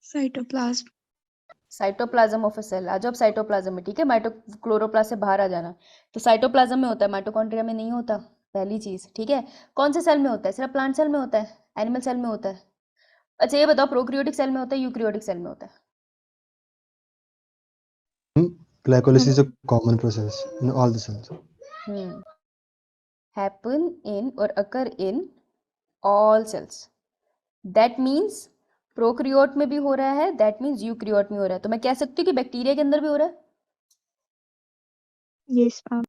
Cytoplasm. Cytoplasm of a cell. आ जाओ साइटोप्लाज्म में, ठीक है, माइटोक्लोरोप्लास्ट से बाहर आ जाना। तो साइटोप्लाज्म में होता है, माइटोकॉन्ड्रिया में नहीं होता, पहली चीज, ठीक है। कौन से सेल में होता है? सिर्फ प्लांट सेल में होता है, एनिमल सेल में होता है? अच्छा ये बताओ, प्रोकैरियोटिक सेल में होता है, यूकैरियोटिक सेल में होता है? Glycolysis is a common process in all the cells. Happen in or occur in all cells. That means prokaryote में भी हो रहा है, दैट मीन्स यूकैरियोट में हो रहा है। तो मैं कह सकती हूँ कि बैक्टीरिया के अंदर भी हो रहा है, Yes, ma'am.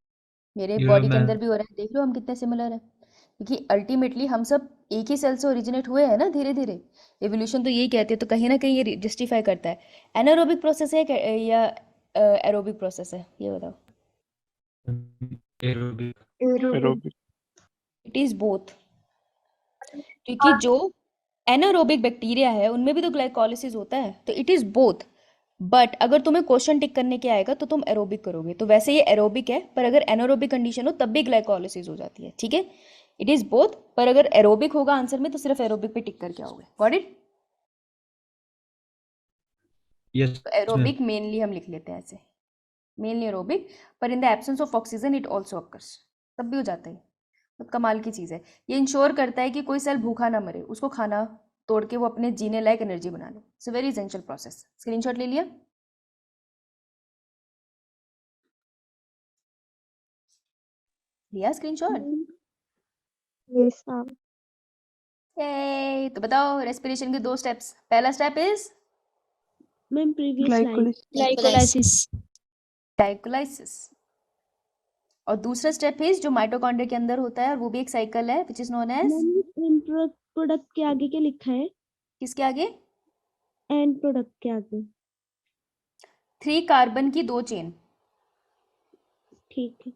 मेरे Yeah, बॉडी के ma'am. अंदर भी हो रहा है। देख लो हम कितने सिमिलर हैं, क्योंकि अल्टीमेटली हम सब एक ही सेल से ओरिजिनेट हुए हैं ना, धीरे धीरे। एवोल्यूशन तो यही कहती है, तो कहीं ना कहीं ये जस्टिफाई करता है। एनारोबिक प्रोसेस है या एरोबिक प्रोसेस है, ये बताओ। Aerobic. Aerobic. It is both, क्योंकि जो एनारोबिक बैक्टीरिया है उनमें भी तो ग्लाइकोलिसिस होता है, तो इट इज बोथ। बट अगर तुम्हें क्वेश्चन टिक करने के आएगा तो तुम एरोबिक करोगे, तो वैसे ये एरोबिक है, पर अगर एनारोबिक कंडीशन हो तब भी ग्लाइकोलिसिस हो जाती है, ठीक है। इट इज बोथ, पर अगर एरोबिक होगा आंसर में तो सिर्फ एरोबिक पे टिक करके आओगे। Got it? Yes, तो ma'am. एरोबिक मेनली हम लिख लेते हैं ऐसे, मेनली एरोबिक, पर in the absence of oxygen it also occurs, तब भी हो जाता है। बहुत कमाल की चीज़ है, ये इंश्योर करता है कि कोई सेल भूखा ना मरे, उसको खाना तोड़ के वो अपने जीने लायक एनर्जी बना ले। It's a very essential process. Screenshot ले लिया? लिया स्क्रीनशॉट? Yes, ma'am. तो बताओ रेस्पिरेशन के 2 स्टेप्स। पहला step is ma'am previous line. Glycolysis. Glycolysis, और दूसरा स्टेप इज जो माइटोकॉन्ड्रिया के अंदर होता है, और वो भी एक साइकिल है, which is known as, ma'am end product के आगे क्या लिखा है? किसके आगे? एंड प्रोडक्ट के आगे। 3 कार्बन की 2 चेन। ठीक है।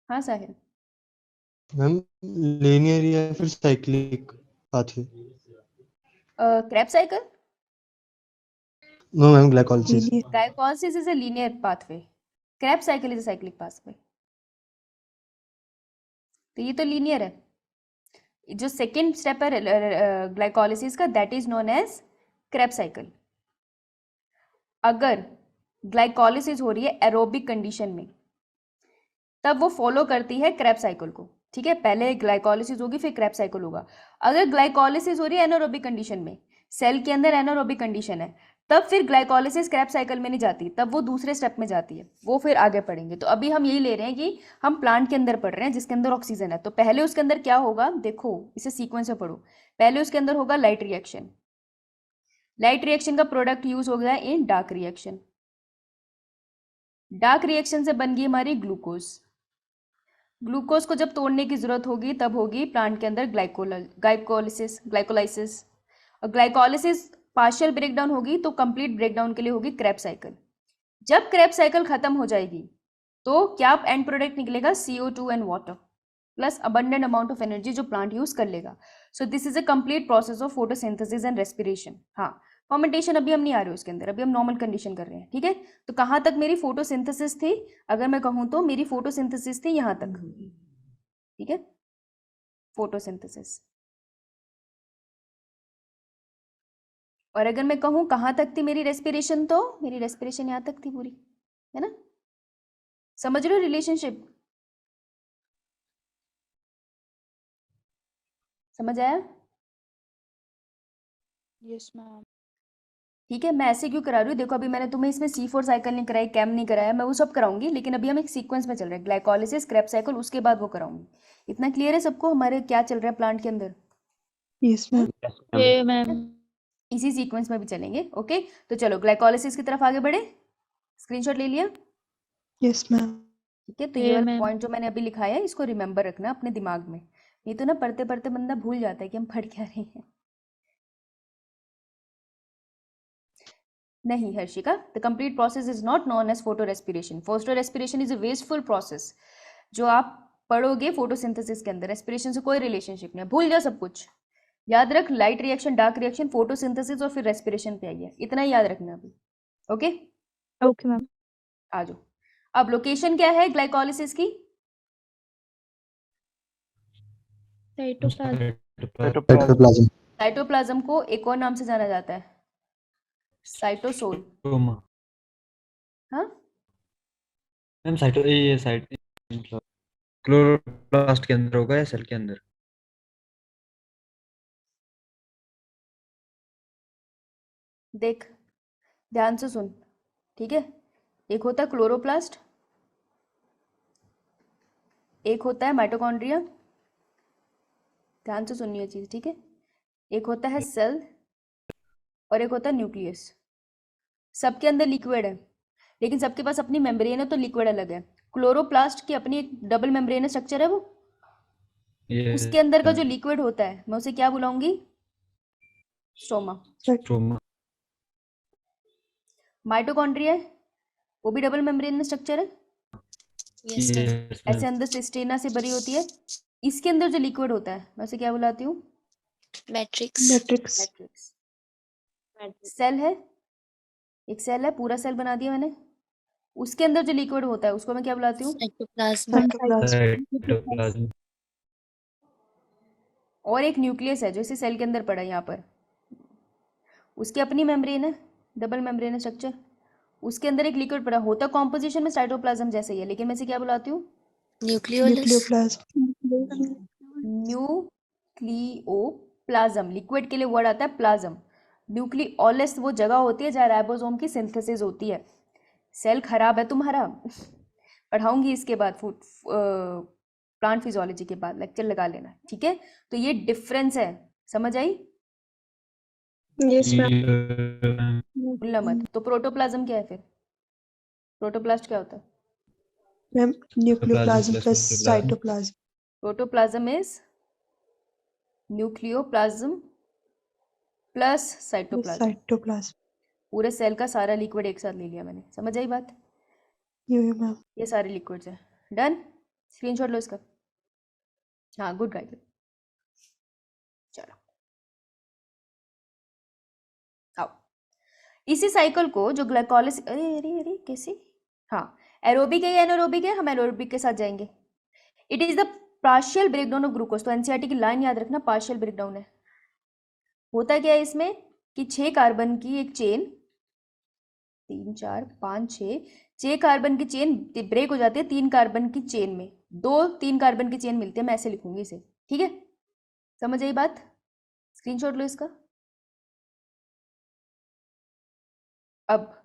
हाँ साहिल? मैम linear या फिर cyclic pathway? Krebs cycle? No ma'am, glycolysis. Glycolysis is a linear pathway. Krebs cycle is a cyclic pathway. तो ये तो लीनियर है। जो सेकेंड स्टेप है ग्लाइकोलिसिस का, that is known as Krebs cycle. अगर ग्लाइकोलिसिस हो रही है एरोबिक कंडीशन में, तब वो फॉलो करती है क्रेब्स साइकिल को, ठीक है। पहले ग्लाइकोलिसिस होगी फिर क्रेब्स साइकिल होगा। अगर ग्लाइकोलिसिस हो रही है एनारोबिक कंडीशन में, सेल के अंदर एनारोबिक कंडीशन है, तब फिर ग्लाइकोलिसिस क्रेब्स साइकिल में नहीं जाती, तब वो दूसरे स्टेप में जाती है, वो फिर आगे पढ़ेंगे। तो अभी हम यही ले रहे हैं कि हम प्लांट के अंदर पढ़ रहे हैं जिसके अंदर ऑक्सीजन है, तो पहले उसके अंदर क्या होगा, देखो इसे सीक्वेंस में पढ़ो। पहले उसके अंदर होगा लाइट रिएक्शन, लाइट रिएक्शन का प्रोडक्ट यूज हो गया इन डार्क रिएक्शन, डार्क रिएक्शन से बन गई हमारी ग्लूकोज। ग्लूकोज को जब तोड़ने की जरूरत होगी तब होगी प्लांट के अंदर ग्लाइकोलाइसिस, और ग्लाइकोलिसिस पार्शियल ब्रेकडाउन होगी तो कंप्लीट ब्रेकडाउन के लिए होगी क्रेब्स साइकिल। जब क्रेब्स साइकिल खत्म हो जाएगी तो क्या एंड प्रोडक्ट निकलेगा, CO2 and water plus abundant amount of energy जो प्लांट यूज कर लेगा। So this is a complete process of photosynthesis and respiration. हाँ, फर्मेंटेशन अभी हम नहीं आ रहे उसके अंदर, अभी हम नॉर्मल कंडीशन कर रहे हैं, ठीक है। तो कहाँ तक मेरी फोटोसिंथेसिस थी, अगर मैं कहूँ तो मेरी फोटोसिंथेसिस थी यहाँ तक, ठीक है, फोटोसिंथेसिस। और अगर मैं कहूँ कहाँ तक थी मेरी रेस्पिरेशन, तो मेरी रेस्पिरेशन यहाँ तक थी पूरी, है ना। समझ रहे हो रिलेशनशिप? समझ आया? Yes, ma'am. ठीक है, मैं ऐसे क्यों करा रही हूँ, देखो अभी मैंने तुम्हें इसमें C4 साइकिल नहीं कराई, कैम नहीं कराया, मैं वो सब कराऊंगी, लेकिन अभी हम एक सीक्वेंस में चल रहे हैं, ग्लाइकोलिसिस क्रेब्स साइकिल, उसके बाद वो कराऊंगी। इतना क्लियर है सबको हमारे क्या चल रहा है प्लांट के अंदर? Yes, ma'am. ये मैम। इसी सीक्वेंस में भी चलेंगे, ओके। तो चलो ग्लाइकोलिसिस की तरफ आगे बढ़े। स्क्रीनशॉट ले लिया? Yes, ma'am. ठीक है, तो ये ये वाला मैम। पॉइंट जो मैंने अभी लिखाया है इसको रिमेंबर रखना अपने दिमाग में, नहीं तो ना पढ़ते पढ़ते बंदा भूल जाता है कि हम पढ़ क्या रहे हैं। नहीं Harshika, the complete process is not known as photo respiration. Photo respiration is a wasteful process जो आप पढ़ोगे फोटोसिंथेसिस के अंदर, रेस्पिरेशन से कोई रिलेशनशिप नहीं है, भूल जा सब कुछ। याद रख, light reaction, dark reaction, photosynthesis और फिर रेस्पिरेशन पे आई है, इतना ही याद रखना अभी, ओके। Okay, ma'am. आ जाओ। अब लोकेशन क्या है ग्लाइकोलिसिस की? साइटोप्लाज्म। Cytoplasm. साइटोप्लाज्म को एक और नाम से जाना जाता है, साइटोसोल। स्ट्रोमा। हाँ, मैम ये साइट क्लोरोप्लास्ट के अंदर होगा या सेल के अंदर? देख ध्यान से सुन, ठीक है। एक होता है क्लोरोप्लास्ट, एक होता है माइटोकॉन्ड्रिया, ध्यान से सुननी है चीज, ठीक है। एक होता है सेल और एक होता है न्यूक्लियस। सबके अंदर लिक्विड है, लेकिन सबके पास अपनी मेम्ब्रेन है, तो लिक्विड अलग है। क्लोरोप्लास्ट की अपनी एक डबल मेम्ब्रेन स्ट्रक्चर है, वो उसके अंदर का जो लिक्विड होता है मैं उसे क्या बुलाऊंगी? स्ट्रोमा। स्ट्रोमा। माइटोकॉन्ड्रिया है, वो भी डबल मेम्ब्रेन स्ट्रक्चर है, यस सर। ऐसे अंदर सिस्टीना से भरी होती है। इसके अंदर जो लिक्विड होता है मैं उसे क्या बुलाती हूँ? मैट्रिक्स। मैट्रिक्स। मैट्रिक्स। सेल है, एक सेल है, पूरा सेल बना दिया मैंने, उसके अंदर जो लिक्विड होता है उसको मैं क्या बुलाती हूँ? साइटोप्लाज्म। साइटोप्लाज्म। और एक न्यूक्लियस है जो इसी सेल के अंदर पड़ा है यहाँ पर, उसकी अपनी मेम्ब्रेन है, डबल मेम्ब्रेन स्ट्रक्चर, उसके अंदर एक लिक्विड पड़ा होता है, कॉम्पोजिशन में साइटोप्लाज्म जैसे ही है, लेकिन मैं इसे क्या बुलाती हूँ? न्यूक्लियोलस। न्यूक्लियोप्लाज्म। लिक्विड के लिए वर्ड आता है प्लाज्म। न्यूक्लियोलस वो जगह होती है जहाँ राइबोसोम की सिंथेसिस होती है। सेल खराब है तुम्हारा पढ़ाऊंगी इसके बाद प्लांट फिजियोलॉजी के बाद लेक्चर लगा लेना, ठीक है। तो ये डिफरेंस है, समझ आई? Yes ma'am. भूलना मत। तो प्रोटोप्लाज्म क्या है फिर? प्रोटोप्लास्ट क्या होता है? Ma'am nucleoplasm plus plus cytoplasm. Cytoplasm. Protoplasm is nucleoplasm plus cytoplasm. Cytoplasm. पूरे सेल का सारा लिक्विड एक साथ ले लिया मैंने, समझ आई बात? यो मैम। ये सारे लिक्विड्स हैं। डन? स्क्रीनशॉट लो इसका। हाँ, गुड गाइड। चलो आओ, इसी साइकिल को जो ग्लाइकोलिसिस, अरे अरे अरे कैसे, हाँ, एरोबिक है या एनारोबिक है? हम एरोबिक के साथ जाएंगे। It is the partial breakdown of glucose. तो एनसीईआरटी की लाइन याद रखना, पार्शियल ब्रेकडाउन है। होता क्या है इसमें कि 6 कार्बन की एक चेन, 3 4 5 6 कार्बन की चेन ब्रेक हो जाती है 3 कार्बन की चेन में, 3 कार्बन की चेन मिलती है। मैं ऐसे लिखूंगी इसे, ठीक है। समझ आई बात? स्क्रीनशॉट लो इसका। अब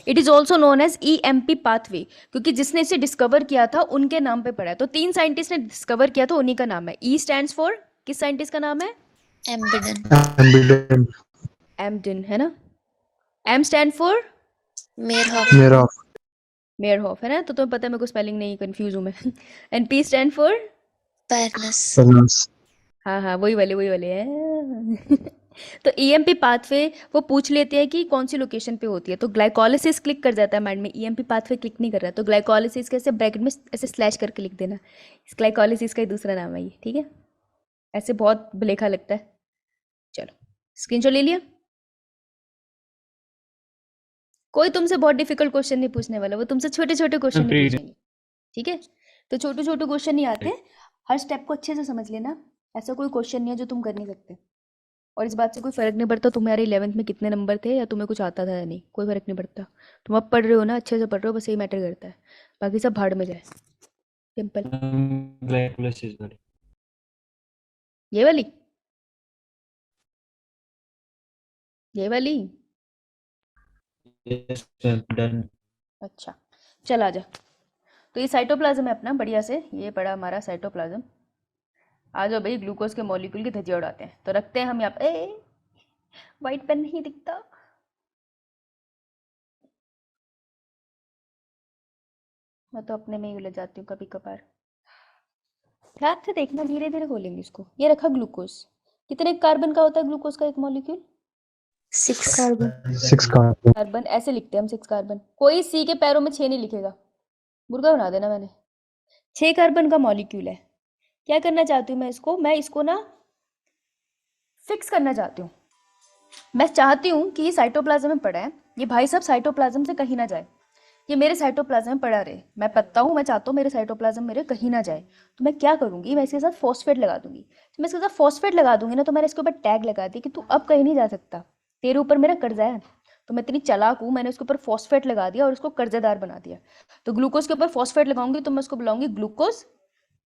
it is also known as EMP pathway, क्योंकि जिसने इसे डिस्कवर किया था उनके नाम पे पड़ा है। तो 3 साइंटिस्ट ने डिस्कवर किया था, उन्हीं का नाम है। E स्टैंड्स फॉर, किस साइंटिस्ट का नाम है? Ambident. एम्पटन, है ना। M stand for Meyerhof. Meyerhof, है ना। तो तुम्हें पता है मेरे को स्पेलिंग नहीं, कंफ्यूज हूँ मैं एंड P स्टैंड फॉर पैरनस। हाँ वही वाले हैं तो EMP पाथवे वो पूछ लेते हैं कि कौन सी लोकेशन पे होती है। तो ग्लाइकोलिसिस क्लिक कर जाता है माइंड में, EMP पाथवे क्लिक नहीं कर रहा है। तो ग्लाइकोलिसिस कैसे ब्रैकेट में ऐसे स्लैश करके लिख देना, इस ग्लाइकोलिसिस का ही दूसरा नाम है ये, ठीक है। ऐसे बहुत भलेखा लगता है। चलो स्क्रीनशॉट ले लिया। कोई तुमसे बहुत डिफिकल्ट क्वेश्चन नहीं पूछने वाला, वो तुमसे छोटे छोटे क्वेश्चन नहीं पूछेंगे, ठीक है। तो छोटे छोटे क्वेश्चन नहीं आते, हर स्टेप को अच्छे से समझ लेना। ऐसा कोई क्वेश्चन नहीं है जो तुम कर नहीं सकते, और इस बात से कोई फर्क नहीं पड़ता तुम्हारे 11th में कितने नंबर थे या तुम्हें कुछ आता था या नहीं, कोई फर्क नहीं पड़ता। तुम अब पढ़ रहे हो ना, अच्छे से पढ़ रहे हो, बस यही मैटर करता है, बाकी सब भाड़ में जाए। सिंपल। ग्लाइकोलाइसिस वाली। ये वाली, ये वाली। Yes ma'am, done. अच्छा चल आ जा। तो ये साइटोप्लाज्म है अपना, बढ़िया से ये पड़ा हमारा साइटोप्लाज्म। आ जाओ भाई, ग्लूकोज के मॉलिक्यूल की धज्जियां उड़ाते हैं। तो रखते हैं हम यहाँ पे, वाइट पेन नहीं दिखता, मैं तो अपने में ही उलझ जाती हूँ कभी कभार। ध्यान से देखना, धीरे धीरे खोलेंगे इसको। ये रखा ग्लूकोज, कितने कार्बन का होता है ग्लूकोज का एक मॉलिक्यूल? 6 कार्बन। 6 carbon. कार्बन ऐसे लिखते हैं हम, 6 कार्बन। कोई C के पैरों में 6 नहीं लिखेगा, मुर्गा बना देना मैंने। 6 कार्बन का मॉलिक्यूल है। क्या करना चाहती हूँ मैं इसको ना फिक्स करना चाहती हूँ। मैं चाहती हूँ कि ये साइटोप्लाज्म में पड़ा है, ये भाई साहब साइटोप्लाज्म से कहीं ना जाए। ये मेरे साइटोप्लाज्म में पड़ा रहे, मैं पत्ता हूँ, मैं चाहता हूँ मेरे साइटोप्लाज्म मेरे कहीं ना जाए, तो मैं क्या करूंगी, मैं इसके साथ फॉस्फेट लगा दूंगी। तो मैं इसके साथ फॉस्फेट लगा दूंगी ना, तो मैंने इसके ऊपर टैग लगा दी कि तू अब कहीं नहीं जा सकता, तेरे ऊपर मेरा कर्जा है। तो मैं इतनी चालाक हूँ, मैंने उसके ऊपर फॉस्फेट लगा दिया और उसको कर्जेदार बना दिया। तो ग्लूकोज के ऊपर फॉस्फेट लगाऊंगी तो मैं उसको बुलाऊंगी ग्लूकोज।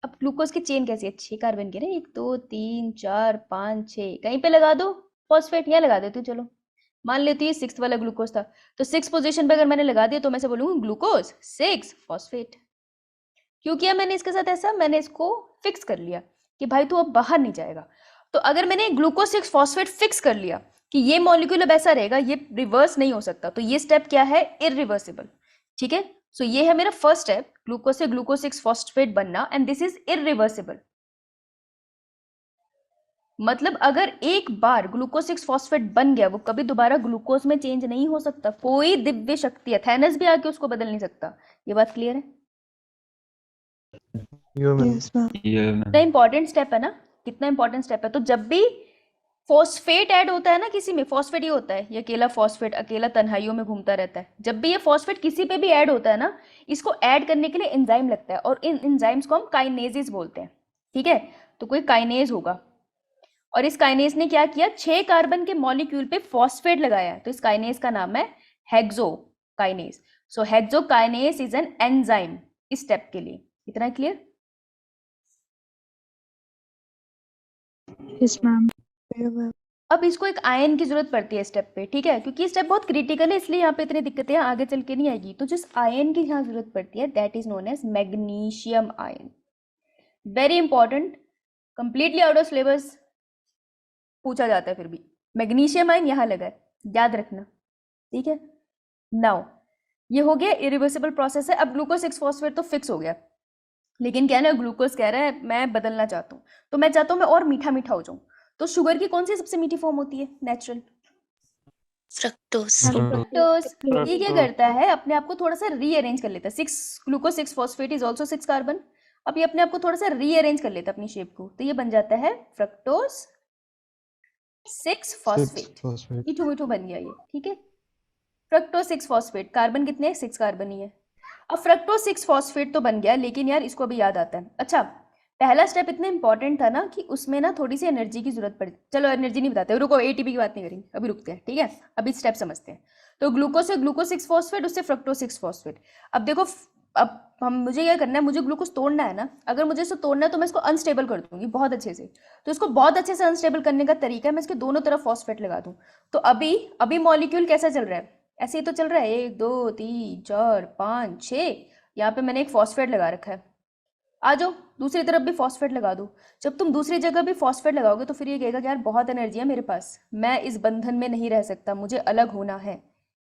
अब ग्लूकोज की चेन कैसी है, 6 कार्बन की ना, 1 2 3 4 5 6, कहीं पे लगा दो फॉस्फेट, यहाँ लगा देती हूँ। चलो मान लेती है 6th वाला ग्लूकोज था, तो 6 पोजीशन पे अगर मैंने लगा दिया तो मैं से बोलूंगी ग्लूकोज 6 फॉस्फेट। क्यों किया मैंने इसके साथ ऐसा, मैंने इसको फिक्स कर लिया कि भाई तू अब बाहर नहीं जाएगा। तो अगर मैंने ग्लूकोज 6 फॉस्फेट फिक्स कर लिया कि ये मॉलिक्यूल अब ऐसा रहेगा, ये रिवर्स नहीं हो सकता, तो ये स्टेप क्या है, इरिवर्सिबल। ठीक है, सो ये है मेरा फर्स्ट स्टेप, ग्लूकोज से ग्लूकोज 6 फॉस्फेट बनना, एंड दिस इज इरिवर्सिबल। मतलब अगर एक बार ग्लूकोज 6 फॉस्फेट बन गया, वो कभी दोबारा ग्लूकोज में चेंज नहीं हो सकता। कोई दिव्य शक्ति, एथेनस भी आके उसको बदल नहीं सकता। ये बात क्लियर है? Yes, ma'am. कितना इंपॉर्टेंट स्टेप है ना, कितना इंपॉर्टेंट स्टेप है। तो जब भी फॉस्फेट ऐड होता है ना किसी में, फॉस्फेट ये होता है, ये अकेला फॉस्फेट अकेला तन्हाइयों में घूमता रहता है। जब भी ये फॉस्फेट किसी पे भी ऐड होता है ना, इसको ऐड करने के लिए एंजाइम लगता है, और इन एंजाइम्स को हम काइनेजेस बोलते हैं। ठीक है, तो कोई काइनेज होगा, और इस काइनेज ने क्या किया, 6 कार्बन के मॉलिक्यूल पे फॉस्फेट लगाया, तो इस काइनेज का नाम है hexokinase. So hexokinase is an enzyme इस स्टेप के लिए। इतना clear? Yes, ma'am. Yeah, ma'am. अब इसको एक आयन की जरूरत पड़ती है स्टेप पे, ठीक है, क्योंकि स्टेप बहुत क्रिटिकल है, इसलिए यहाँ पे इतनी दिक्कतें आगे चल के नहीं आएगी। तो जिस आयन की यहाँ जरूरत पड़ती है, that is known as magnesium ion. Very important, completely out of syllabus पूछा जाता है, फिर भी मैग्नीशियम आयन यहाँ लगा है, याद रखना। ठीक है, नाउ ये हो गया इरिवर्सिबल प्रोसेस है। अब ग्लूकोज 6 फॉस्फेट तो फिक्स हो गया, लेकिन क्या है ना, ग्लूकोज कह रहा है मैं बदलना चाहता हूँ, तो मैं चाहता हूँ मैं और मीठा मीठा हो जाऊँ। तो शुगर की कौन सी सबसे मीठी फॉर्म होती है नेचुरल? फ्रक्टोज। फ्रक्टोज। ये क्या करता है, अपने आप को थोड़ा सा रीअरेंज कर लेता है। 6 glucose 6 phosphate is also 6 carbon. अब ये अपने आप को थोड़ा सा रीअरेंज कर लेता है अपनी शेप को, तो ये बन जाता है फ्रक्टोज 6 फॉस्फेट। मीठू मीठू बन गया ये। ठीक है, फ्रक्टोज 6 फॉस्फेट, कार्बन कितने हैं, 6 कार्बन ही है। अब फ्रक्टोज 6 फॉस्फेट तो बन गया, लेकिन यार इसको अभी याद आता है। अच्छा, पहला स्टेप इतना इंपॉर्टेंट था ना कि उसमें ना थोड़ी सी एनर्जी की जरूरत पड़ी। चलो एनर्जी नहीं बताते, रुको, एटीपी की बात नहीं करेंगे, अभी रुकते हैं। ठीक है, अभी स्टेप समझते हैं। तो ग्लूकोज से ग्लूकोज 6 फॉस्फेट, उससे फ्रक्टोज 6 फॉस्फेट। अब देखो, अब मुझे क्या करना है, मुझे ग्लूकोज तोड़ना है ना। अगर मुझे इसको तोड़ना है तो मैं इसको अनस्टेबल कर दूंगी बहुत अच्छे से। तो इसको बहुत अच्छे से अनस्टेबल करने का तरीका है मैं इसके दोनों तरफ फॉस्फेट लगा दूं। तो अभी मॉलिक्यूल कैसा चल रहा है, ऐसे ही तो चल रहा है, 1 2 3 4 5 6, यहाँ पे मैंने एक फॉस्फेट लगा रखा है। आ जाओ दूसरी तरफ भी फॉस्फेट लगा दो। जब तुम दूसरी जगह भी फॉस्फेट लगाओगे तो फिर ये कहेगा कि यार बहुत एनर्जी है मेरे पास, मैं इस बंधन में नहीं रह सकता, मुझे अलग होना है।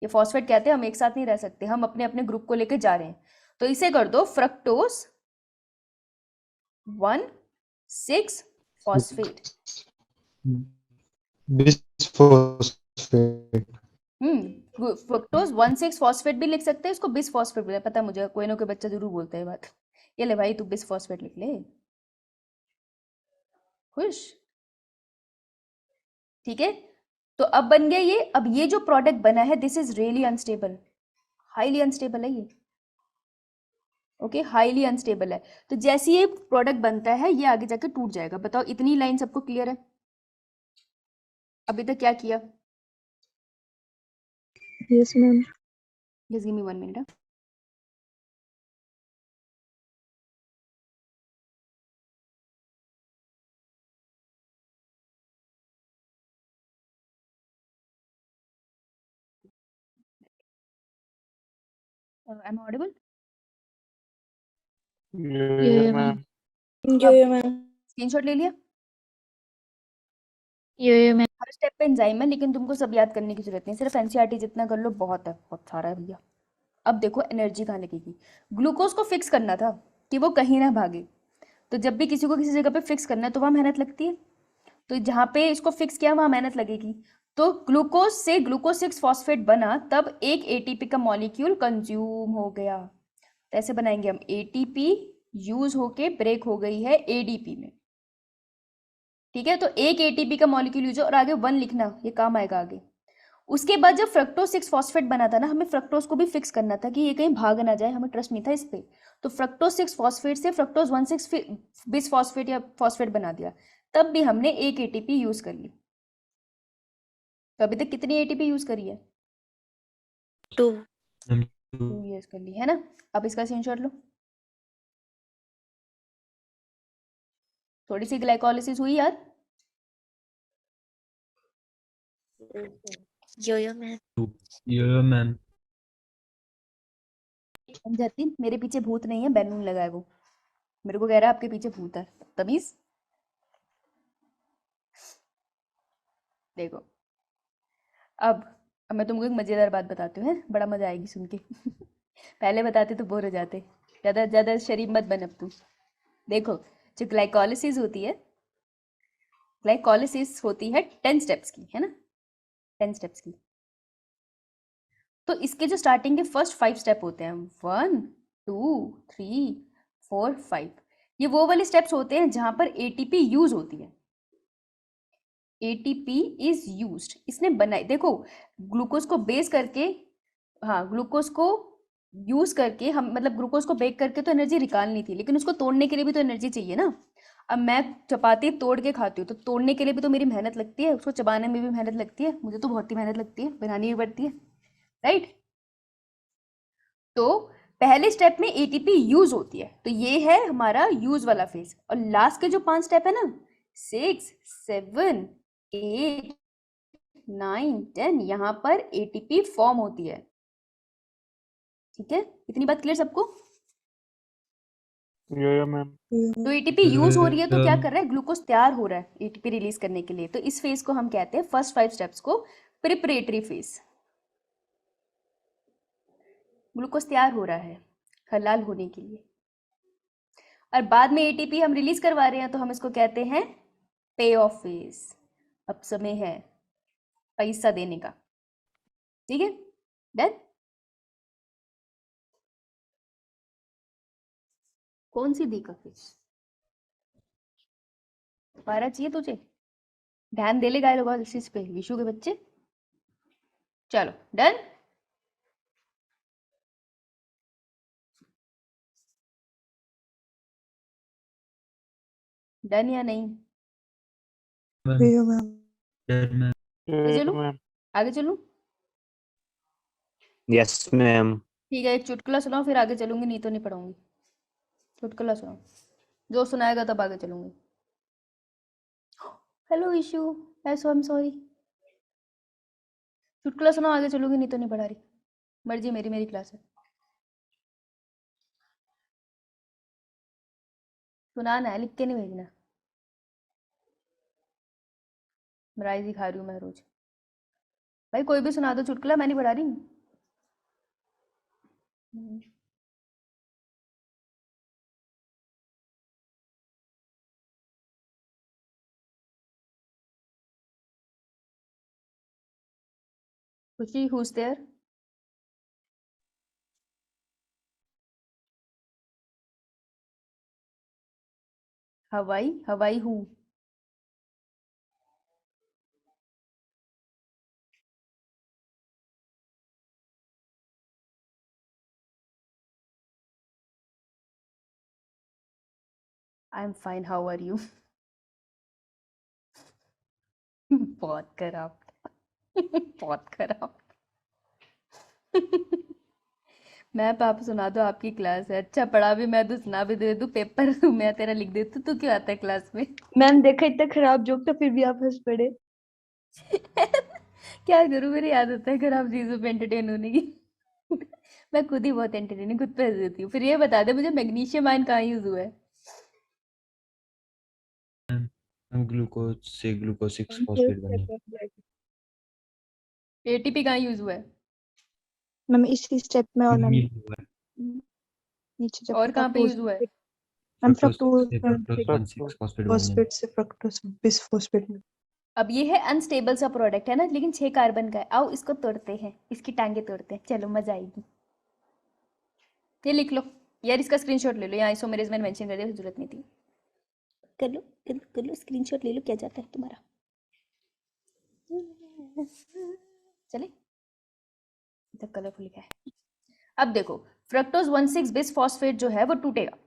ये फॉस्फेट कहते हैं हम एक साथ नहीं रह सकते, हम अपने अपने ग्रुप को लेके जा रहे हैं। तो इसे कर दो फ्रक्टोज 1 6 फॉस्फेट। फ्रक्टोज 1 6 फॉस्फेट भी लिख सकते हैं, इसको बिस फॉस्फेट भी, पता है मुझे, कोई ना कोई बच्चा जरूर बोलता है बात। ये ले भाई तू बिस फॉस्फेट लिख ले, खुश? ठीक है, तो अब बन गया ये। अब ये जो प्रोडक्ट बना है, this is really unstable, highly unstable है ये। ओके, हाईली अनस्टेबल है। तो जैसे ये प्रोडक्ट बनता है, ये आगे जाके टूट जाएगा। बताओ, इतनी लाइन सबको क्लियर है? अभी तक क्या किया? Yes, ma'am. Just give me 1 minute. Am I audible? Yeah, ma'am. Yeah, ma'am. Screenshot ले लिया? ये मैं हर स्टेप पे एंजाइम है, लेकिन तुमको सब याद करने की जरूरत नहीं, सिर्फ एनसीईआरटी जितना कर लो बहुत है, बहुत सारा है भैया। अब देखो एनर्जी कहाँ लगेगी। ग्लूकोज को फिक्स करना था कि वो कहीं ना भागे, तो जब भी किसी को किसी जगह पे फिक्स करना है तो वहाँ मेहनत लगती है। तो जहाँ पे इसको फिक्स किया वहाँ मेहनत लगेगी। तो ग्लूकोज से ग्लूकोज 6 फॉस्फेट बना, तब एक एटीपी का मॉलिक्यूल कंज्यूम हो गया। तो ऐसे बनाएंगे हम, एटीपी यूज होके ब्रेक हो गई है एडीपी में। ठीक है, तो एक एटीपी का मॉलिक्यूल यूज, और आगे 1 लिखना, ये काम आएगा आगे। उसके बाद जब फ्रक्टोज 6 फॉस्फेट बना था ना, हमें फ्रक्टोज को भी फिक्स करना था कि ये कहीं भाग ना जाए, हमें ट्रस्ट नहीं था इस पे। तो फ्रक्टोज 6 फॉस्फेट से फ्रक्टोज 1,6 बिस फॉस्फेट या फॉस्फेट बना दिया, तब भी हमने एक एटीपी यूज कर ली। तो अभी तक कितनी एटीपी यूज करी है? 2 2 यूज कर ली है ना। अब इसका स्क्रीनशॉट लो। थोड़ी सी ग्लाइकोलिसिस हुई यार। यो मैम। Yo ma'am. समझाती, मेरे पीछे भूत नहीं है, बैलून लगा है वो, मेरे को कह रहा है आपके पीछे भूत है। तमीज। देखो अब मैं तुमको एक मजेदार बात बताती हूँ, है बड़ा मजा आएगी सुन के। पहले बताते तो बोर हो जाते। ज्यादा ज्यादा शरीफ मत बन अब तू। देखो, जो ग्लाइकोलिसिस होती है, ग्लाइकोलिसिस होती है 10 स्टेप्स की, है ना, 10 स्टेप्स की। तो इसके जो स्टार्टिंग के फर्स्ट 5 स्टेप होते हैं, 1 2 3 4 5, ये वो वाले स्टेप्स होते हैं जहां पर एटीपी यूज होती है। एटीपी इज यूज्ड, इसने बनाई। देखो, ग्लूकोज को बेस करके, हाँ ग्लूकोज को यूज करके हम, मतलब ग्लूकोज को बेक करके तो एनर्जी निकालनी थी, लेकिन उसको तोड़ने के लिए भी तो एनर्जी चाहिए ना। अब मैं चपाती तोड़ के खाती हूँ, तो तोड़ने के लिए भी तो मेरी मेहनत लगती है, उसको चबाने में भी मेहनत लगती है, मुझे तो बहुत ही मेहनत लगती है, बनानी भी पड़ती है, राइट। तो पहले स्टेप में एटीपी यूज होती है, तो ये है हमारा यूज वाला फेज। और लास्ट के जो 5 स्टेप है ना, 6 7 8 9 10, यहाँ पर एटीपी फॉर्म होती है। ठीक है, इतनी बात क्लियर सबको? यो मैम। तो एटीपी यूज हो रही है तो क्या कर रहा है, ग्लूकोज तैयार हो रहा है एटीपी रिलीज करने के लिए। तो इस फेज को हम कहते हैं, फर्स्ट 5 स्टेप्स को, प्रिपरेटरी फेज। ग्लूकोज तैयार हो रहा है हलाल होने के लिए, और बाद में एटीपी हम रिलीज करवा रहे हैं, तो हम इसको कहते हैं पे ऑफ फेज। अब समय है पैसा देने का। ठीक है, डन। कौन सी दी का फेज? 12 चाहिए तुझे? ध्यान दे ले गाइकोलिसिस पे विशु के बच्चे। चलो डन। डन या नहीं? यो मैम। मैम। आगे चलूं? आगे चलूं? Yes, ma'am. ठीक है, एक चुटकुला सुनाओ, फिर आगे चलूंगी, नहीं तो नहीं पढ़ूंगी। चुटकुला सुनाओ, जो सुनाएगा तब आगे चलूंगी। Hello Vishu, I am sorry. चुटकुला सुनाओ, आगे चलूंगी, नहीं तो नहीं पढ़ा रही। मर्जी मेरी, मेरी क्लास है। सुनाना है, लिख के नहीं भेजना। राइस ही खा रही हूँ मैं रोज। भाई कोई भी सुना दो चुटकुला, मैं नहीं पढ़ा रही। खुशी, who's there? हवाई हूँ। I am fine, how are you? बहुत खराब। बहुत खराब। मैं पाप सुना दो, आपकी क्लास है। अच्छा पढ़ा भी मैं तो सुना भी दे दूं, पेपर मैं तेरा लिख देती, तू क्यों आता है क्लास में? मैम देखा इतना खराब जोक था फिर भी आप हंस पड़े। क्या करूं, मेरी आदत है खराब चीजों पे एंटरटेन होने की। मैं खुद ही बहुत एंटरटेनिंग, खुद पे हंस देती हूँ। फिर ये बता दे मुझे, मैग्नीशियम आयन कहाँ यूज हुआ है? ग्लूकोज से ग्लूकोज 6 फॉस्फेट बने। एटीपी कहाँ यूज हुआ है? मैम इसी स्टेप में, और मैम मील हुआ है। नीचे जब और कहाँ पे यूज हुआ है? मैम फ्रक्टोज से फ्रक्टोज 1,6 फॉस्फेट बने। फॉस्फेट से फ्रक्टोज बिस फॉस्फेट में। अब ये है अनस्टेबल सा प्रोडक्ट है ना, लेकिन 6 कार्बन का है। आओ इसको तोड़ते हैं, इसकी टांगे तोड़ते हैं, चलो मजा आएगी। ये लिख लो यार, इसका स्क्रीनशॉट ले लो, यहाँ आइसोमेरेज में मेंशन कर दिया, जरूरत नहीं थी। कर लो कर लो कर लो, स्क्रीनशॉट ले लो, क्या जाता है तुम्हारा। चले, इधर कलरफुल लिखा है। अब देखो फ्रक्टोज 1,6 बिस फॉस्फेट जो है वो टूटेगा।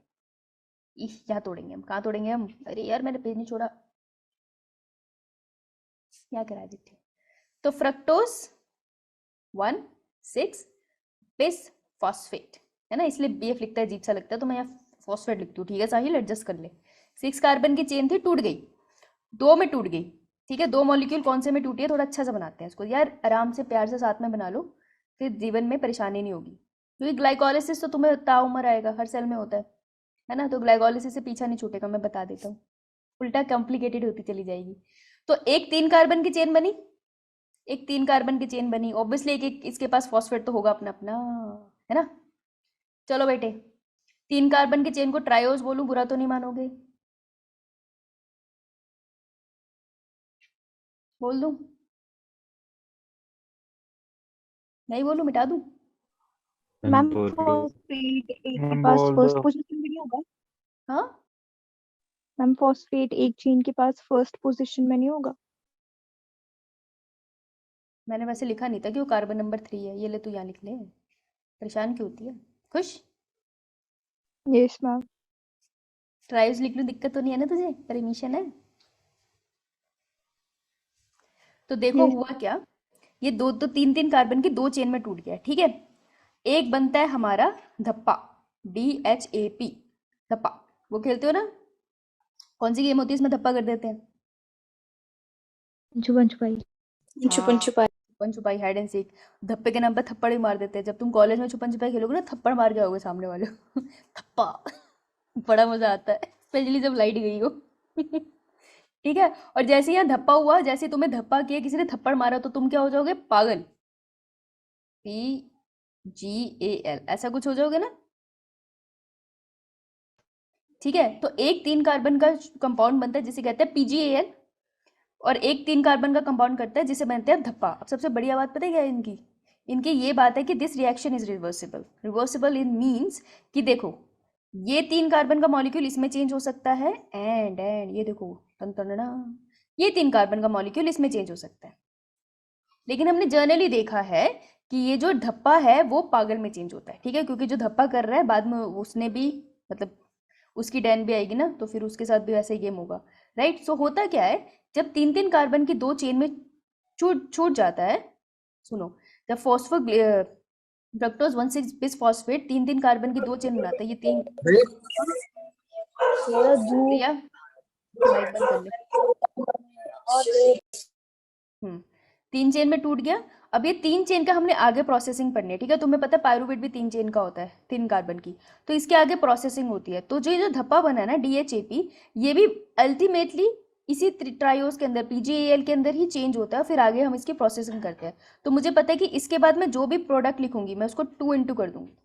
यहाँ तोड़ेंगे हम, कहाँ तोड़ेंगे हम? अरे यार मैंने पेज नहीं छोड़ा, क्या करा देते। तो फ्रक्टोज 1,6 बिस फॉस्फेट है ना, इसलिए BF लिखता है, अजीब सा लगता है तो मैं यहाँ फॉस्फेट लिखती हूँ। ठीक है साहिल, एडजस्ट कर ले। 6 कार्बन की चेन थी, टूट गई, 2 में टूट गई। ठीक है, 2 मॉलिक्यूल कौन से में टूटी है, थोड़ा अच्छा सा बनाते हैं इसको यार, आराम से प्यार से साथ में बना लो, फिर जीवन में परेशानी नहीं होगी। क्योंकि ग्लाइकोलिसिस तो तुम्हें ताउम्र आएगा, हर सेल में होता है ना, तो ग्लाइकोलिसिस से पीछा नहीं छूटेगा, मैं बता देता हूँ, उल्टा कॉम्प्लिकेटेड होती चली जाएगी। तो एक 3 कार्बन की चेन बनी, एक 3 कार्बन की चेन बनी, ऑब्वियसली एक इसके पास फॉस्फेट तो होगा अपना अपना, है ना। चलो बेटे, 3 कार्बन की चेन को ट्रायोज बोलूं, बुरा तो नहीं मानोगे? बोल दूं, नहीं बोलूं, मिटा दूं? मैम बोलो। फॉस्फेट एक के पास फर्स्ट पोजीशन में नहीं होगा? हाँ मैम फॉस्फेट एक चेन के पास फर्स्ट पोजीशन में नहीं होगा? मैंने वैसे लिखा नहीं था कि वो कार्बन नंबर 3 है, ये ले तू यहाँ लिख ले, परेशान क्यों होती है? खुश? Yes ma'am. ट्रायोज लिख लूं, दिक्कत तो नहीं है ना तुझे? परमिशन है? तो देखो Yes. हुआ क्या, ये 3 कार्बन की 2 चेन में टूट गया। ठीक है, एक बनता है हमारा धप्पा, DHAP धप्पा, वो खेलते हो ना, कौन सी गेम होती है इसमें धप्पा कर देते हैं? छुपन छुपाई। छुपन छुपाई। छुपन छुपाई, हाइड एंड सीक। धप्पे के नाम पर थप्पड़ भी मार देते हैं। जब तुम कॉलेज में छुपन छुपाई खेलोगे ना, थप्पड़ मार जाओगे सामने वाले को। थप्पा, बड़ा मजा आता है, स्पेशली जब लाइट गई हो। ठीक है, और जैसे यहाँ धप्पा हुआ, जैसे तुम्हें धप्पा किया, किसी ने थप्पड़ मारा, तो तुम क्या हो जाओगे? पागल, PGAL, ऐसा कुछ हो जाओगे ना। ठीक है, तो एक 3 कार्बन का कंपाउंड बनता है जिसे कहते हैं PGAL, और एक 3 कार्बन का कंपाउंड करता है जिसे बनते हैं धप्पा। अब सबसे बढ़िया बात पता है क्या है इनकी? इनकी ये बात है कि this reaction is reversible. Reversible in means कि देखो, ये 3 कार्बन का मॉलिक्यूल इसमें चेंज हो सकता है, एंड ये देखो टन ये 3 कार्बन का मॉलिक्यूल इसमें चेंज हो सकता है। लेकिन हमने जर्नली देखा है कि ये जो धप्पा है वो पागल में चेंज होता है। ठीक है, क्योंकि जो धप्पा कर रहा है बाद में उसने भी, मतलब उसकी डैन भी आएगी ना, तो फिर उसके साथ भी वैसा ही गेम होगा, राइट। सो होता क्या है, जब 3 कार्बन की 2 चेन में छूट जाता है, सुनो, जब फ्रक्टोज 1,6 बिस फॉस्फेट 3 कार्बन की 2 चेन बनाता है, ये 3 प्रिया माइक बंद कर ले। 3 चेन में टूट गया। अब ये 3 चेन का हमने आगे प्रोसेसिंग पढ़नी है। ठीक है, तुम्हें पता है पायरुवेट भी 3 चेन का होता है, 3 कार्बन की, तो इसके आगे प्रोसेसिंग होती है। तो जो धप्पा बना है ना DHAP, ये भी अल्टीमेटली इसी ट्रायोज के अंदर, PGAL के अंदर ही चेंज होता है, फिर आगे हम इसकी प्रोसेसिंग करते हैं। तो मुझे पता है कि इसके बाद मैं जो भी प्रोडक्ट लिखूंगी मैं उसको 2 इंटू कर दूंगी।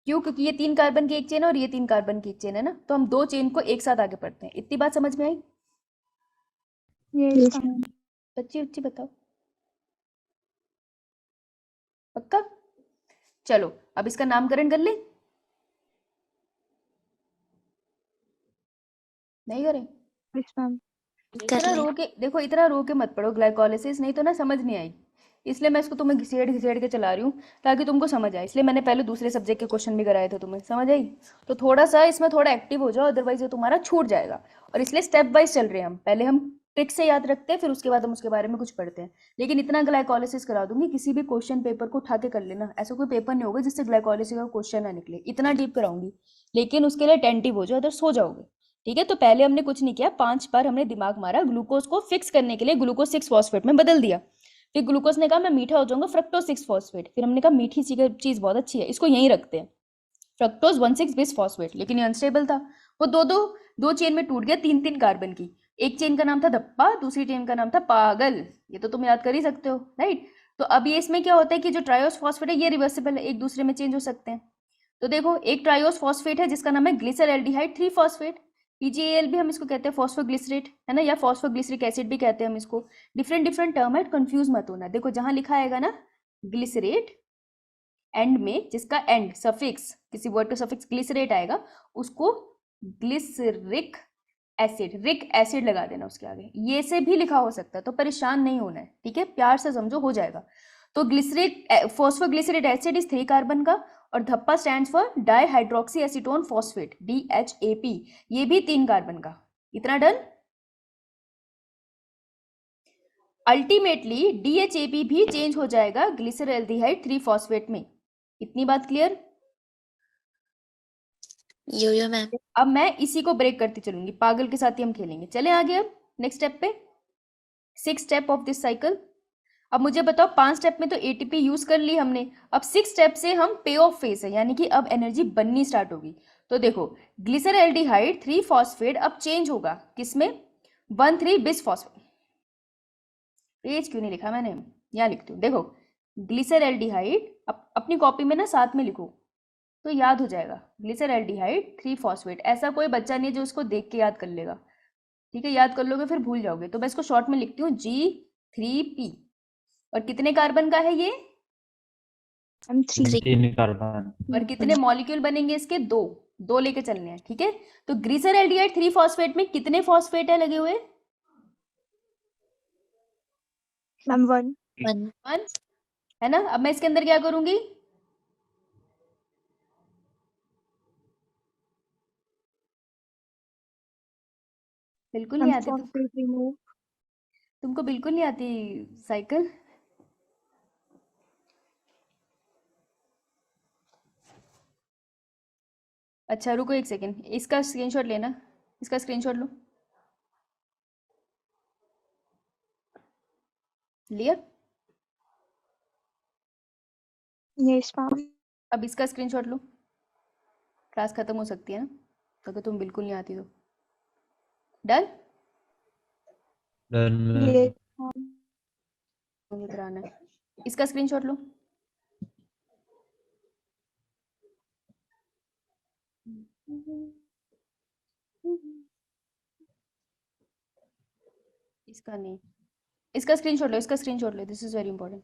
क्यों? क्योंकि ये 3 कार्बन की एक चेन है और ये 3 कार्बन की एक चेन है ना, तो हम 2 चेन को एक साथ आगे पढ़ते हैं। इतनी बात समझ में आई? Yes ma'am. बच्ची बताओ, पक्का? चलो अब इसका नामकरण कर ले, नहीं करें? Yes ma'am. कर इतना ले। रो के देखो, इतना रो के मत पढ़ो ग्लाइकोलिसिस, नहीं तो ना समझ नहीं आई। इसलिए मैं इसको तुम्हें घिसेड़ के चला रही हूँ ताकि तुमको समझ आए। इसलिए मैंने पहले दूसरे सब्जेक्ट के क्वेश्चन भी कराए थे, तुम्हें समझ आई? तो थोड़ा सा इसमें थोड़ा एक्टिव हो जाओ, अदरवाइज ये तुम्हारा छूट जाएगा। और इसलिए स्टेप वाइज चल रहे हैं हम, पहले हम ट्रिक से याद रखते हैं, फिर उसके बाद हम उसके बारे में कुछ पढ़ते हैं। लेकिन इतना ग्लाइकोलिसिस करा दूंगी, किसी भी क्वेश्चन पेपर को उठा के कर लेना, ऐसा कोई पेपर नहीं होगा जिससे ग्लाइकोलिसिस का क्वेश्चन ना निकले, इतना डीप कराऊंगी। लेकिन उसके लिए अटेंटिव हो जाओ, अदर सो जाओगे। ठीक है, तो पहले हमने कुछ नहीं किया, 5 बार हमने दिमाग मारा, ग्लूकोज को फिक्स करने के लिए ग्लूकोज 6 फॉस्फेट में बदल दिया। फिर ग्लूकोज ने कहा मैं मीठा हो जाऊंगा, फ्रक्टोज 6 फॉस्फेट। फिर हमने कहा मीठी चीज बहुत अच्छी है, इसको यहीं रखते हैं, फ्रक्टोज 1,6 बिस फॉस्फेट। लेकिन ये अनस्टेबल था, वो दो चेन में टूट गया, 3 कार्बन की। एक चेन का नाम था धप्पा, दूसरी चेन का नाम था पागल। ये तो तुम याद कर ही सकते हो, राइट। तो अब ये इसमें क्या होता है कि जो ट्रायोस फॉस्फेट है ये रिवर्सिबल है, एक दूसरे में चेंज हो सकते हैं। तो देखो, एक ट्रायोस फॉस्फेट है जिसका नाम है ग्लिसरल्डिहाइड 3 फॉस्फेट, PGAL भी हम इसको कहते हैं, फॉस्फोग्लिसरेट है ना, या फॉस्फोग्लिसरिक एसिड भी कहते हैं हम इसको। डिफरेंट टर्म है, कंफ्यूज मत होना। देखो जहां लिखा आएगा ना ग्लिसरेट एंड में, जिसका एंड सफिक्स, किसी वर्ड का सफिक्स ग्लिसरेट आएगा, उसको ग्लिसरिक एसिड, रिक एसिड लगा देना उसके आगे, ये से भी लिखा हो सकता है, तो परेशान नहीं होना है, ठीक है, प्यार से समझो, हो जाएगा। तो glycerate, phosphoglycerate acid is 3 carbon का, और धप्पा stands for dihydroxy acetone phosphate, DHAP, ये भी 3 कार्बन का। इतना डन। अल्टीमेटली DHAP भी चेंज हो जाएगा ग्लिसरल्डिहाइड 3 फॉस्फेट में। इतनी बात क्लियर? यो मैम। अब मैं इसी को ब्रेक करती चलूंगी, पागल के साथ ही हम खेलेंगे। चले आगे अब नेक्स्ट स्टेप पे, 6 स्टेप ऑफ दिस साइकिल। अब मुझे बताओ 5 स्टेप में तो ATP यूज कर ली हमने, अब 6 स्टेप से हम पे ऑफ फेज है, यानी कि अब एनर्जी बननी स्टार्ट होगी। तो देखो ग्लिसरल्डिहाइड 3 फॉस्फेट अब चेंज होगा किसमें, 1,3 बिस फॉस्फेट। पेज क्यों नहीं लिखा मैंने, यहाँ लिखती हूँ, देखो ग्लिसरल्डिहाइड अपनी कॉपी में ना साथ में लिखो तो याद हो जाएगा। ग्लिसरल्डिहाइड 3 फॉस्फेट, ऐसा कोई बच्चा नहीं है जो उसको देख के याद कर लेगा, ठीक है, याद कर लोगे फिर भूल जाओगे। तो मैं इसको शॉर्ट में लिखती हूँ G3P। और कितने कार्बन का है ये, I'm 3. 3 कार्बन। और कितने मॉलिक्यूल बनेंगे इसके, 2 लेके चलने हैं, ठीक है। तो ग्लिसरल्डिहाइड 3 फॉस्फेट में कितने फॉस्फेट है लगे हुए, I'm 1. 1 है ना। अब मैं इसके अंदर क्या करूंगी, बिल्कुल नहीं आती Phosphate remove. तुमको बिल्कुल नहीं आती साइकिल। अच्छा रुको एक सेकेंड, इसका स्क्रीनशॉट लेना, इसका स्क्रीनशॉट लो, लिया। Yes, ma'am. अब इसका स्क्रीनशॉट लो, क्लास खत्म हो सकती है ना, अगर तुम बिल्कुल नहीं आती तो। Done. Done Yes, ma'am. ma'am. इधर आना है, इसका स्क्रीनशॉट लो। इसका नहीं, इसका स्क्रीनशॉट लो, इसका screenshot low, this is very important.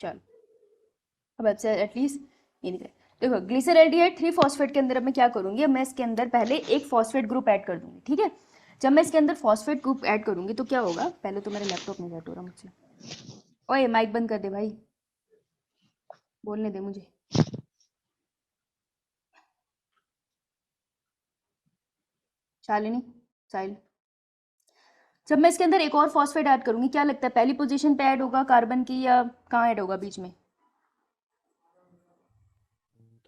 चलो अब आपसे एटलीस्ट ये दिख रहा है। देखो ग्लिसरल्डिहाइड 3 फॉस्फेट के अंदर अब मैं क्या करूंगी, अब मैं इसके अंदर पहले एक फॉस्फेट ग्रुप ऐड कर दूंगी, ठीक है। जब मैं इसके अंदर फॉस्फेट ग्रुप ऐड करूंगी तो क्या होगा, पहले तो मेरा लैपटॉप नहीं सेट हो रहा मुझसे, ओए माइक बंद कर दे भाई, बोलने दे मुझे। शालिनी साइल, जब मैं इसके अंदर एक और फॉस्फेट ऐड करूंगी, क्या लगता है पहली पोजीशन पे ऐड होगा कार्बन की, या कहाँ ऐड होगा बीच में,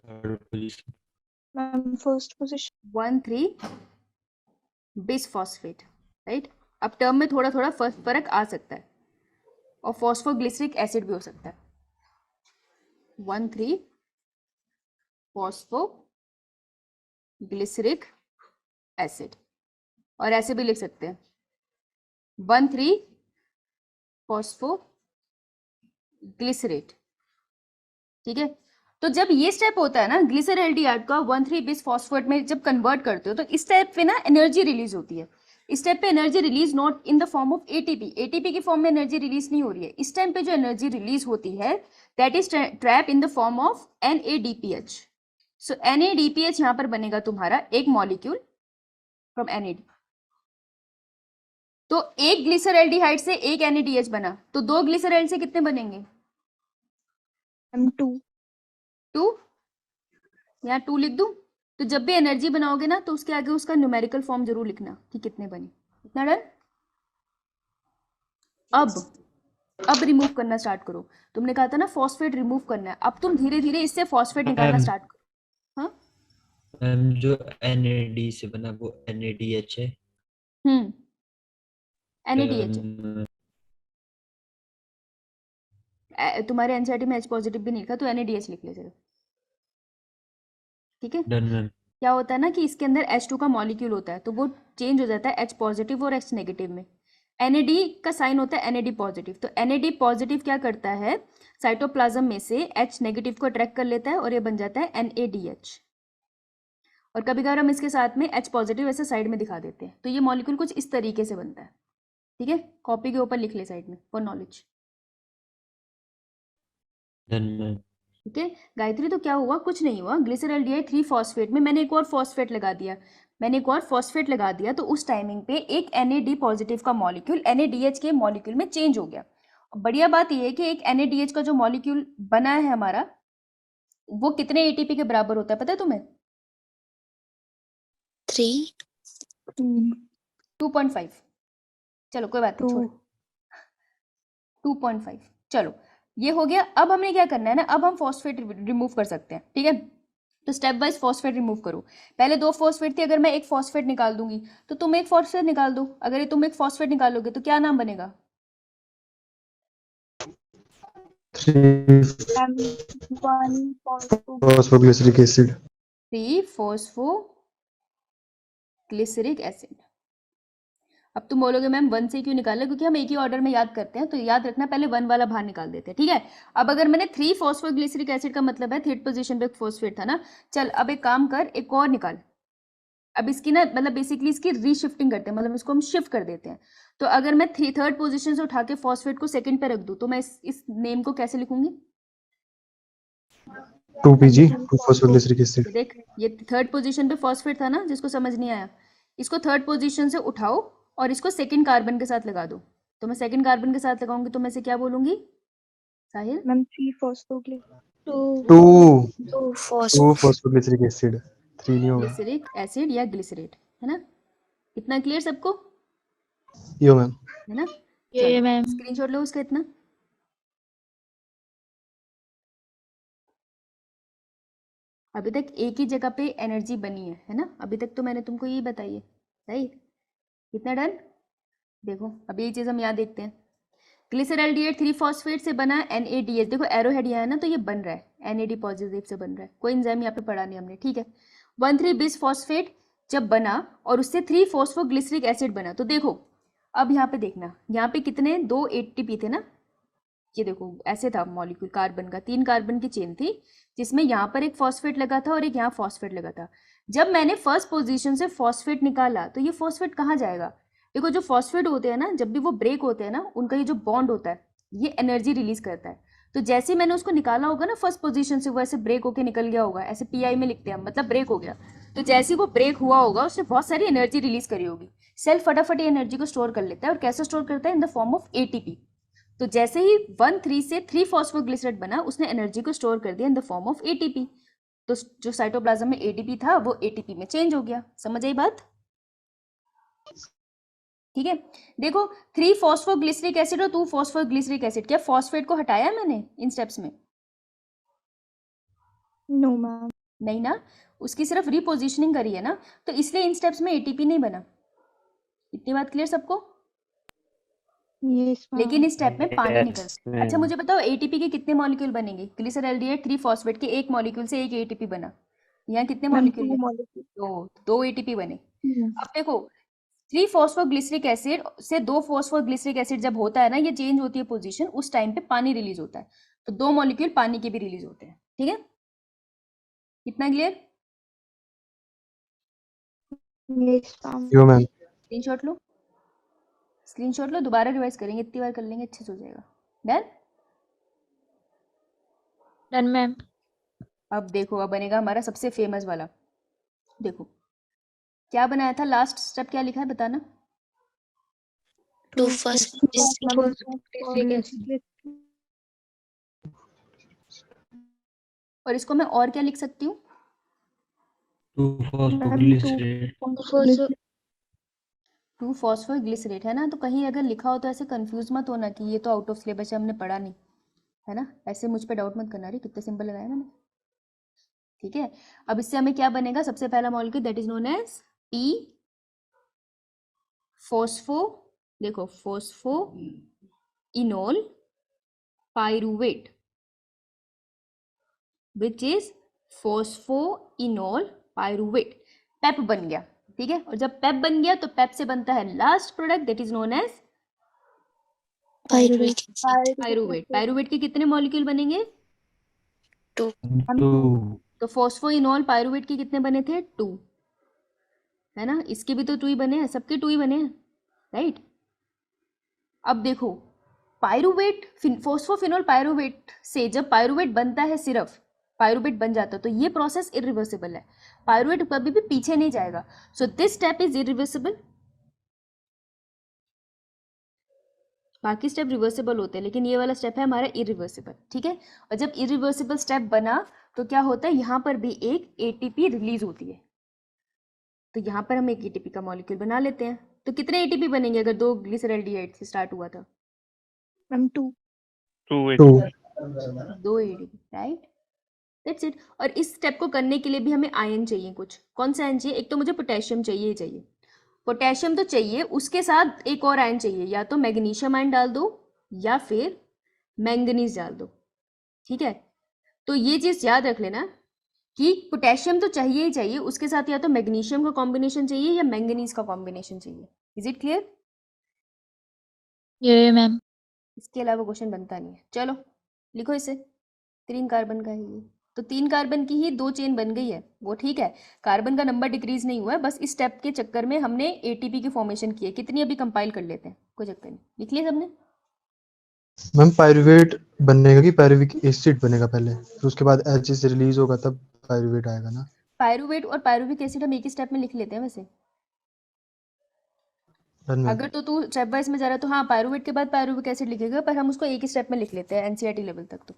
third position. Ma'am, first position. 1,3 bis phosphate, right. अब टर्म में थोड़ा थोड़ा फर्क आ सकता है, और फॉस्फोग्लिसरिक एसिड भी हो सकता है। 1,3 फॉस्फोग्लिसरिक एसिड, और ऐसे भी लिख सकते हैं 1,3 फॉस्फोग्लिसरेट, ठीक है। तो जब ये स्टेप होता है ना ग्लिसरल्डिहाइड का 1,3 बिस फॉस्फेट में जब कन्वर्ट करते हो, तो इस स्टेप पे ना एनर्जी रिलीज होती है। इस स्टेप पे energy release not in the form of ATP की फॉर्म में एनर्जी रिलीज नहीं हो रही है। इस टाइम पे जो एनर्जी रिलीज होती है that is trap in the form of NADPH। So NADPH यहाँ पर बनेगा तुम्हारा एक मॉलिक्यूल फ्रॉम NAD। तो एक ग्लिसरल्डिहाइड से एक NADH बना, तो 2 ग्लिसरल से कितने बनेंगे, I'm 2. 2, यहाँ 2 लिख दूं। तो जब भी एनर्जी बनाओगे ना तो उसके आगे उसका न्यूमेरिकल फॉर्म जरूर लिखना कि कितने बने। इतना डन। अब रिमूव करना स्टार्ट करो। तुमने कहा था ना फॉस्फेट रिमूव करना है, अब तुम धीरे धीरे इससे फॉस्फेट निकालना स्टार्ट करो। हाँ मैम जो NAD से बना वो NADH है। NADH तुम्हारे एनसीईआरटी में H पॉजिटिव भी नहीं लिखा, तो NADH लिख ले सिर्फ, ठीक है। Done ma'am. क्या होता है ना कि इसके अंदर H2 का मॉलिक्यूल होता है, तो वो चेंज हो जाता है H पॉजिटिव और H नेगेटिव में। NAD का साइन होता है NAD पॉजिटिव, तो NAD पॉजिटिव क्या करता है, साइटोप्लाज्म में से H नेगेटिव को अट्रैक्ट कर लेता है और ये बन जाता है NADH। और कभी कभार हम इसके साथ में H पॉजिटिव ऐसे साइड में दिखा देते हैं, तो ये मॉलिक्यूल कुछ इस तरीके से बनता है, ठीक है। कॉपी के ऊपर लिख ले साइड में फॉर नॉलेज। Done ma'am. ठीक है गायत्री, तो क्या हुआ? कुछ नहीं हुआ, ग्लिसरॉल्डिहाइड 3 फॉस्फेट में मैंने एक और फॉस्फेट लगा दिया, तो उस टाइमिंग पे एक NAD पॉजिटिव का मॉलिक्यूल NADH के मॉलिक्यूल में चेंज हो गया। बढ़िया बात यह है कि एक NADH का जो मॉलिक्यूल बना है हमारा, वो कितने ATP के बराबर होता है पता है तुम्हें? 3 2.5। चलो कोई बात नहीं, छोड़, 2.5। चलो ये हो गया। अब हमने क्या करना है ना, अब हम फॉस्फेट रिमूव कर सकते हैं, ठीक है? तो स्टेप वाइज फॉस्फेट रिमूव करो। पहले 2 फॉस्फेट थी, अगर मैं एक फॉस्फेट निकाल दूंगी तो तुम एक फॉस्फेट निकाल दो। अगर तुम एक फॉस्फेट निकालोगे तो क्या नाम बनेगा? 3 1 phosphoglyceric acid. 3 phosphoglyceric acid. अब तुम बोलोगे मैम 1 से क्यों निकाला? क्योंकि हम एक ही ऑर्डर में याद करते हैं, तो याद रखना पहले 1 वाला बाहर निकाल देते हैं, ठीक है? अब अगर मैंने 3 फॉस्फोग्लिसरिक एसिड का मतलब है थर्ड पोजीशन पे फॉस्फेट था ना, चल अब एक काम कर, एक और निकाल। अब इसकी ना मतलब बेसिकली इसकी रीशिफ्टिंग करते हैं, मतलब इसको हम शिफ्ट कर देते हैं। तो अगर मैं थर्ड पोजीशन से उठा के फॉस्फेट को सेकंड पे रख दूं तो मैं इस नेम को कैसे लिखूंगी? 2Pg, 2 phosphoglyceric acid. तो देख, ये थर्ड पोजीशन पे फॉस्फेट था ना, जिसको समझ नहीं आया, इसको थर्ड पोजीशन से उठाओ और इसको सेकंड कार्बन के साथ लगा दो। तो मैं सेकंड कार्बन के साथ लगाऊंगी तो मैं से क्या बोलूंगी Sahil? Ma'am 3 phosphoglyceric 2 phospho phosphoglyceric acid. 3 नहीं होगा। ग्लिसरिक एसिड या ग्लिसरेट, है ना? इतना क्लियर सबको, यो मैम। है ना? ये मैम स्क्रीनशॉट लो उसका इतना। अभी तक एक ही जगह पे एनर्जी बनी है ना? अभी तक तो मैंने तुमको यही बताई है, सही? कितना डन? देखो अब ये चीज हम यहाँ देखते हैं। ग्लिसरॉल्डिहाइड 3 फॉस्फेट से बना NADH, देखो एरो हेड यहाँ है ना, तो ये बन रहा है NAD पॉजिटिव से बन रहा है, कोई एंजाइम यहाँ पे पढ़ा नहीं हमने, ठीक है? 1,3 बिस फॉस्फेट जब बना और उससे 3 फॉस्फोग्लिसरिक एसिड बना, तो देखो अब यहाँ पे देखना, यहाँ पे कितने 2 ATP थे ना, ये देखो ऐसे था मॉलिक्यूल कार्बन का, 3 कार्बन की चेन थी जिसमें यहाँ पर एक फॉस्फेट लगा था और एक यहाँ फॉस्फेट लगा था। जब मैंने फर्स्ट पोजीशन से फॉस्फेट निकाला तो ये फॉस्फेट कहाँ जाएगा? देखो जो फॉस्फेट होते हैं ना, जब भी वो ब्रेक होते हैं ना, उनका ये जो बॉन्ड होता है ये एनर्जी रिलीज करता है। तो जैसे ही मैंने उसको निकाला होगा ना फर्स्ट पोजीशन से, वो ऐसे ब्रेक होके निकल गया होगा, ऐसे PI में लिखते हैं हम, मतलब ब्रेक हो गया। तो जैसे ही वो ब्रेक हुआ होगा उसने बहुत सारी एनर्जी रिलीज करी होगी। सेल फटाफट एनर्जी को स्टोर कर लेता है, और कैसे स्टोर करता है? In the form of ATP। तो जैसे ही 1,3 से 3 फॉस्फोग्लिसरेट बना, उसने एनर्जी को स्टोर कर दिया in the form of ATP। तो जो साइटोप्लाज्म में ADP था वो ATP में चेंज हो गया। समझ आई बात? ठीक है, देखो 3 फॉस्फोग्लिसरिक एसिड और 2 फॉस्फोग्लिसरिक एसिड, क्या फॉस्फेट को हटाया मैंने इन स्टेप्स में? No ma'am. नहीं ना, उसकी सिर्फ रिपोजिशनिंग करी है ना, तो इसलिए इन स्टेप्स में ATP नहीं बना। इतनी बात क्लियर सबको? यस लेकिन इस स्टेप में पानी Yes, निकलता है। ma'am. अच्छा मुझे बताओ ATP के कितने मॉलिक्यूल बनेंगे? ग्लिसरॉल्डिहाइड 3 फॉस्फेट के एक मॉलिक्यूल से एक ATP बना, यहाँ कितने मैम मॉलिक्यूल 2 है? molecules। दो ATP बने। अब देखो 3 फॉस्फोग्लिसरिक एसिड से 2 फॉस्फोग्लिसरिक एसिड जब होता है ना, ये चेंज होती है पोजीशन, उस टाइम पे पानी रिलीज होता है, तो 2 मॉलिक्यूल पानी के भी रिलीज होते हैं, ठीक है? इतना clear? Yes ma'am. Yo ma'am. Screenshot लो, दोबारा रिवाइज करेंगे, इतनी बार कर लेंगे अच्छे से हो जाएगा। डन? Done ma'am. अब देखो, अब बनेगा हमारा सबसे फेमस वाला। देखो क्या बनाया था, लास्ट स्टेप क्या लिखा है बताना? 2 फॉस्फोग्लिसरिक एसिड। और इसको मैं और क्या लिख सकती हूँ? 2 phosphoglycerate. 2 फॉस्फोग्लिसरेट, है ना? तो कहीं अगर लिखा हो तो ऐसे कंफ्यूज मत होना कि ये तो आउट ऑफ सिलेबस है, हमने पढ़ा नहीं, है ना? ऐसे मुझ पे डाउट मत करना, रही कितने सिंपल लगाया मैंने, ठीक है? अब इससे हमें क्या बनेगा? सबसे पहला molecule that is known as P phospho, देखो phospho enol pyruvate, which is phospho enol pyruvate. PEP बन गया, ठीक है? और जब पेप बन गया तो पेप से बनता है last product that is known as pyruvate acid. Pyruvate. Pyruvate के कितने मॉलिक्यूल बनेंगे? 2 2 तो फॉस्फोइनोल पायरुवेट के कितने बने थे? 2, है ना? इसके भी तो 2 ही बने हैं, सबके 2 ही बने हैं, राइट? अब देखो पायरुवेट फॉस्फोफिनोल पायरुवेट से जब पायरुवेट बनता है, सिर्फ पायरुवेट बन जाता है, तो ये प्रोसेस इरिवर्सिबल है। पायरुवेट कभी भी पीछे नहीं जाएगा। So this step is irreversible. बाकी स्टेप रिवर्सिबल होते हैं, लेकिन ये वाला स्टेप है हमारा इरिवर्सिबल, ठीक है। और जब इरिवर्सिबल स्टेप बना तो क्या होता है, यहाँ पर भी एक एटीपी रिलीज होती है। तो यहाँ पर हम एक एटीपी का मॉलिक्यूल बना लेते हैं। तो कितने एटीपी बनेंगे अगर 2 ग्लिसरॉल्डिहाइड से स्टार्ट हुआ था? Ma'am 2। 2 2 ATP, right, that's it. और इस स्टेप को करने के लिए भी हमें आयन चाहिए कुछ। कौन सा आयन चाहिए? एक तो मुझे पोटेशियम चाहिए ही चाहिए, पोटेशियम तो चाहिए, उसके साथ एक और आयन चाहिए, या तो मैग्नीशियम आयन डाल दो या फिर मैंगनीज डाल दो, ठीक है। तो ये चीज़ याद रख लेना कि पोटेशियम तो चाहिए ही चाहिए, उसके साथ या तो मैग्नीशियम का कॉम्बिनेशन चाहिए या मैंगनीज का कॉम्बिनेशन चाहिए। Is it clear? ये मैम। इसके अलावा क्वेश्चन बनता नहीं है। चलो लिखो इसे। 3 कार्बन का है ये, तो 3 कार्बन की ही 2 चेन बन गई है, वो ठीक है। कार्बन का नंबर डिक्रीज नहीं हुआ है, बस इस स्टेप के चक्कर में हमने एटीपी की फॉर्मेशन की है। कितनी अभी कंपाइल कर लेते हैं, कोई चक्कर नहीं। लिख लिया सबने? मैम पायरुवेट बनेगा कि पायरुविक एसिड बनेगा पहले, फिर उसके बाद एच से रिलीज होगा तब पायरुवेट आएगा ना? पायरुवेट और पायरुविक एसिड हम एक ही स्टेप में लिख लेते हैं वैसे। Done ma'am. अगर तो तू स्टेप वाइज में जा रहा है तो हाँ, पायरुवेट के बाद पायरुविक एसिड लिखेगा, पर हम उसको एक ही स्टेप में लिख लेते हैं एनसीईआरटी लेवल तक। तो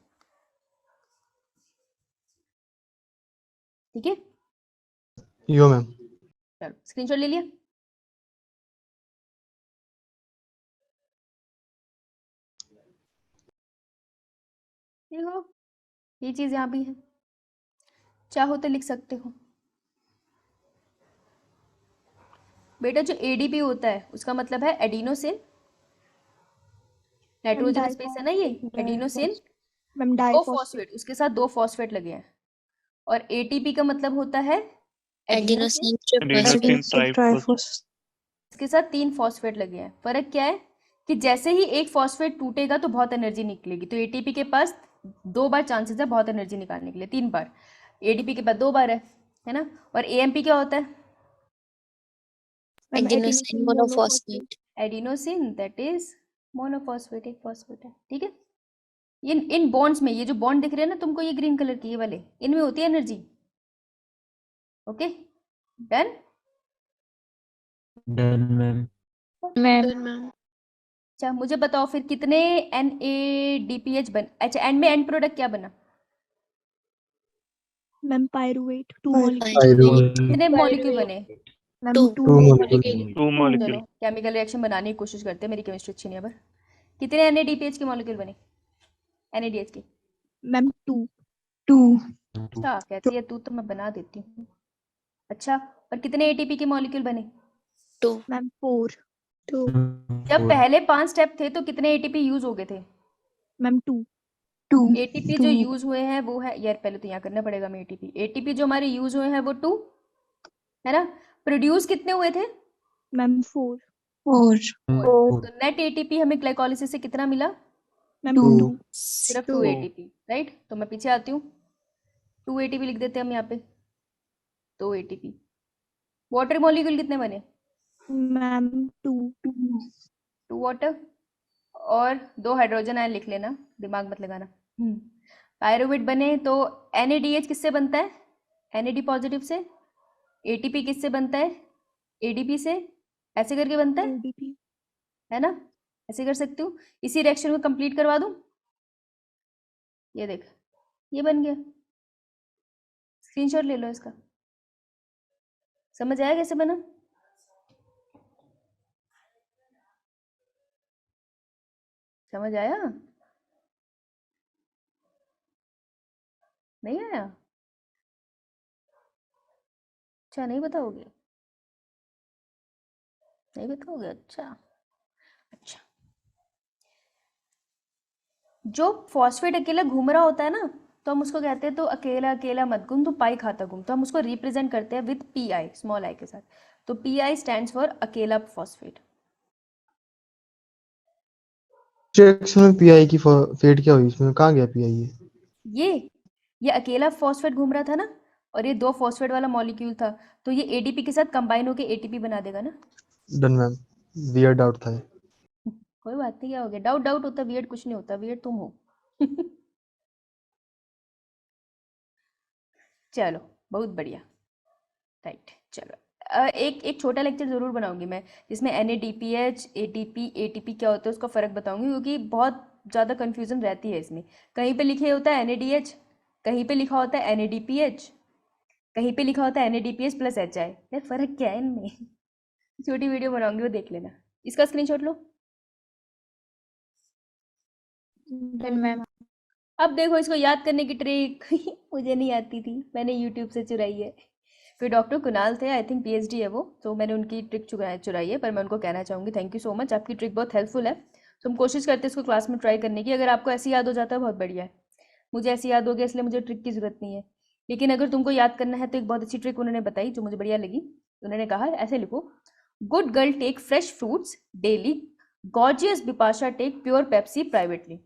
ठीक है, यो मैम। चलो स्क्रीनशॉट ले लिया। देखो ये चीज यहाँ भी है, चाहो तो लिख सकते हो बेटा। जो एडीपी होता है उसका मतलब है एडिनोसिन, नाइट्रोजन स्पेस है ना ये, एडिनोसिन मैम 2 डाइफॉस्फेट। फॉस्फेट, उसके साथ 2 फॉस्फेट लगे हैं। और एटीपी का मतलब होता है एडिनोसिन, एडिनोसिन ट्राइफॉस। इसके साथ 3 फॉस्फेट लगे हैं। फर्क क्या है कि जैसे ही एक फॉस्फेट टूटेगा तो बहुत एनर्जी निकलेगी। तो एटीपी के पास 2 बार चांसेस है बहुत एनर्जी निकालने के लिए, 3 बार। एडीपी के पास 2 बार है ना। और एएमपी क्या होता है? Adenosine monophosphate. Adenosine, that is monophosphate, एक फॉस्फेट है, ठीक है। इन बॉन्ड्स में, ये जो बॉन्ड दिख रहे हैं ना तुमको, ये ग्रीन कलर की ये वाले, इनमें होती है energy. Okay done. Done ma'am. Ma'am अच्छा मुझे बताओ फिर कितने NADPH बन, अच्छा एंड में एंड प्रोडक्ट क्या बना? मैम पायरुवेट 2 पायरुवेट कितने मॉलिक्यूल बने? Ma'am 2 2 molecule. चलो केमिकल रिएक्शन बनाने की कोशिश करते हैं, मेरी केमिस्ट्री अच्छी नहीं है पर। कितने NADPH के मॉलिक्यूल बने, NADH के? मैम 2। अच्छा कहती है तू, तो मैं बना देती हूँ। अच्छा और कितने ATP के मॉलिक्यूल बने? 2 मैम 4। जब पहले 5 स्टेप थे तो कितने ATP यूज हो गए थे? मैम 2। ATP जो यूज हुए हैं वो है, यार पहले तो यहाँ करना पड़ेगा हमें। ATP जो हमारे यूज हुए हैं वो 2 है ना। प्रोड्यूस कितने हुए थे? मैम 4। तो नेट ATP हमें ग्लाइकोलिसिस से कितना मिला? मैम 2। सिर्फ 2 ATP, राइट। तो मैं पीछे आती हूँ, 2 ATP लिख देते हैं हम यहाँ पे, 2 ATP। वाटर मॉलिक्यूल कितने बने? मैम 2 वाटर और 2 हाइड्रोजन आयन लिख लेना, दिमाग मत लगाना। पायरुवेट बने तो NADH किससे बनता है? NAD पॉजिटिव से। ATP किससे बनता है? ADP से। ऐसे करके बनता है ADP। है ना, ऐसे कर सकती हूँ। इसी रिएक्शन को कंप्लीट करवा दूँ, ये देख ये बन गया। स्क्रीनशॉट ले लो इसका। समझ आया कैसे बना? समझ आया? नहीं आया? अच्छा नहीं बताओगे, नहीं बताओगे, अच्छा अच्छा। जो फॉस्फेट अकेला घूम रहा होता है ना, तो हम उसको कहते हैं तो अकेला अकेला मत घूम, तो पाई खाता घूम। तो हम उसको रिप्रेजेंट करते हैं विद PI, स्मॉल आई के साथ। तो PI स्टैंड्स फॉर अकेला फॉस्फेट। रिएक्शन में पीआई की फेट क्या हुई, इसमें कहाँ गया पीआई? ये अकेला फॉस्फेट घूम रहा था ना, और ये 2 फॉस्फेट वाला मॉलिक्यूल था, तो ये ADP के साथ कंबाइन होकर ATP बना देगा ना। डन मैम, वियर्ड डाउट था ये। कोई बात नहीं, क्या हो गया? डाउट डाउट होता, वियर्ड कुछ नहीं होता, वियर्ड तुम हो। चलो, बहुत बढ़िया। राइट, चलो एक एक छोटा लेक्चर ज़रूर बनाऊंगी मैं, जिसमें NADPH, ATP क्या होता है उसका फ़र्क बताऊंगी, क्योंकि बहुत ज़्यादा कन्फ्यूज़न रहती है इसमें। कहीं पे लिखे होता है NADH, कहीं पे लिखा होता है NADPH, कहीं पे लिखा होता है NADPH प्लस HI। यार फ़र्क क्या है इनमें? छोटी वीडियो बनाऊंगी, वो देख लेना। इसका स्क्रीनशॉट लो। Done, ma'am. अब देखो इसको याद करने की ट्रिक मुझे नहीं आती थी, मैंने यूट्यूब से चुराई है। फिर डॉक्टर कुणाल थे, आई थिंक PhD है वो, तो मैंने उनकी ट्रिक चुराई है, पर मैं उनको कहना चाहूँगी थैंक यू सो मच, आपकी ट्रिक बहुत हेल्पफुल है। तो हम कोशिश करते हैं इसको क्लास में ट्राई करने की। अगर आपको ऐसे याद हो जाता है बहुत बढ़िया है, मुझे ऐसे याद हो गया इसलिए मुझे ट्रिक की ज़रूरत नहीं है। लेकिन अगर तुमको याद करना है तो एक बहुत अच्छी ट्रिक उन्होंने बताई जो मुझे बढ़िया लगी। उन्होंने कहा ऐसे लिखो, good girl take fresh fruits daily, gorgeous Bipasha take pure Pepsi privately.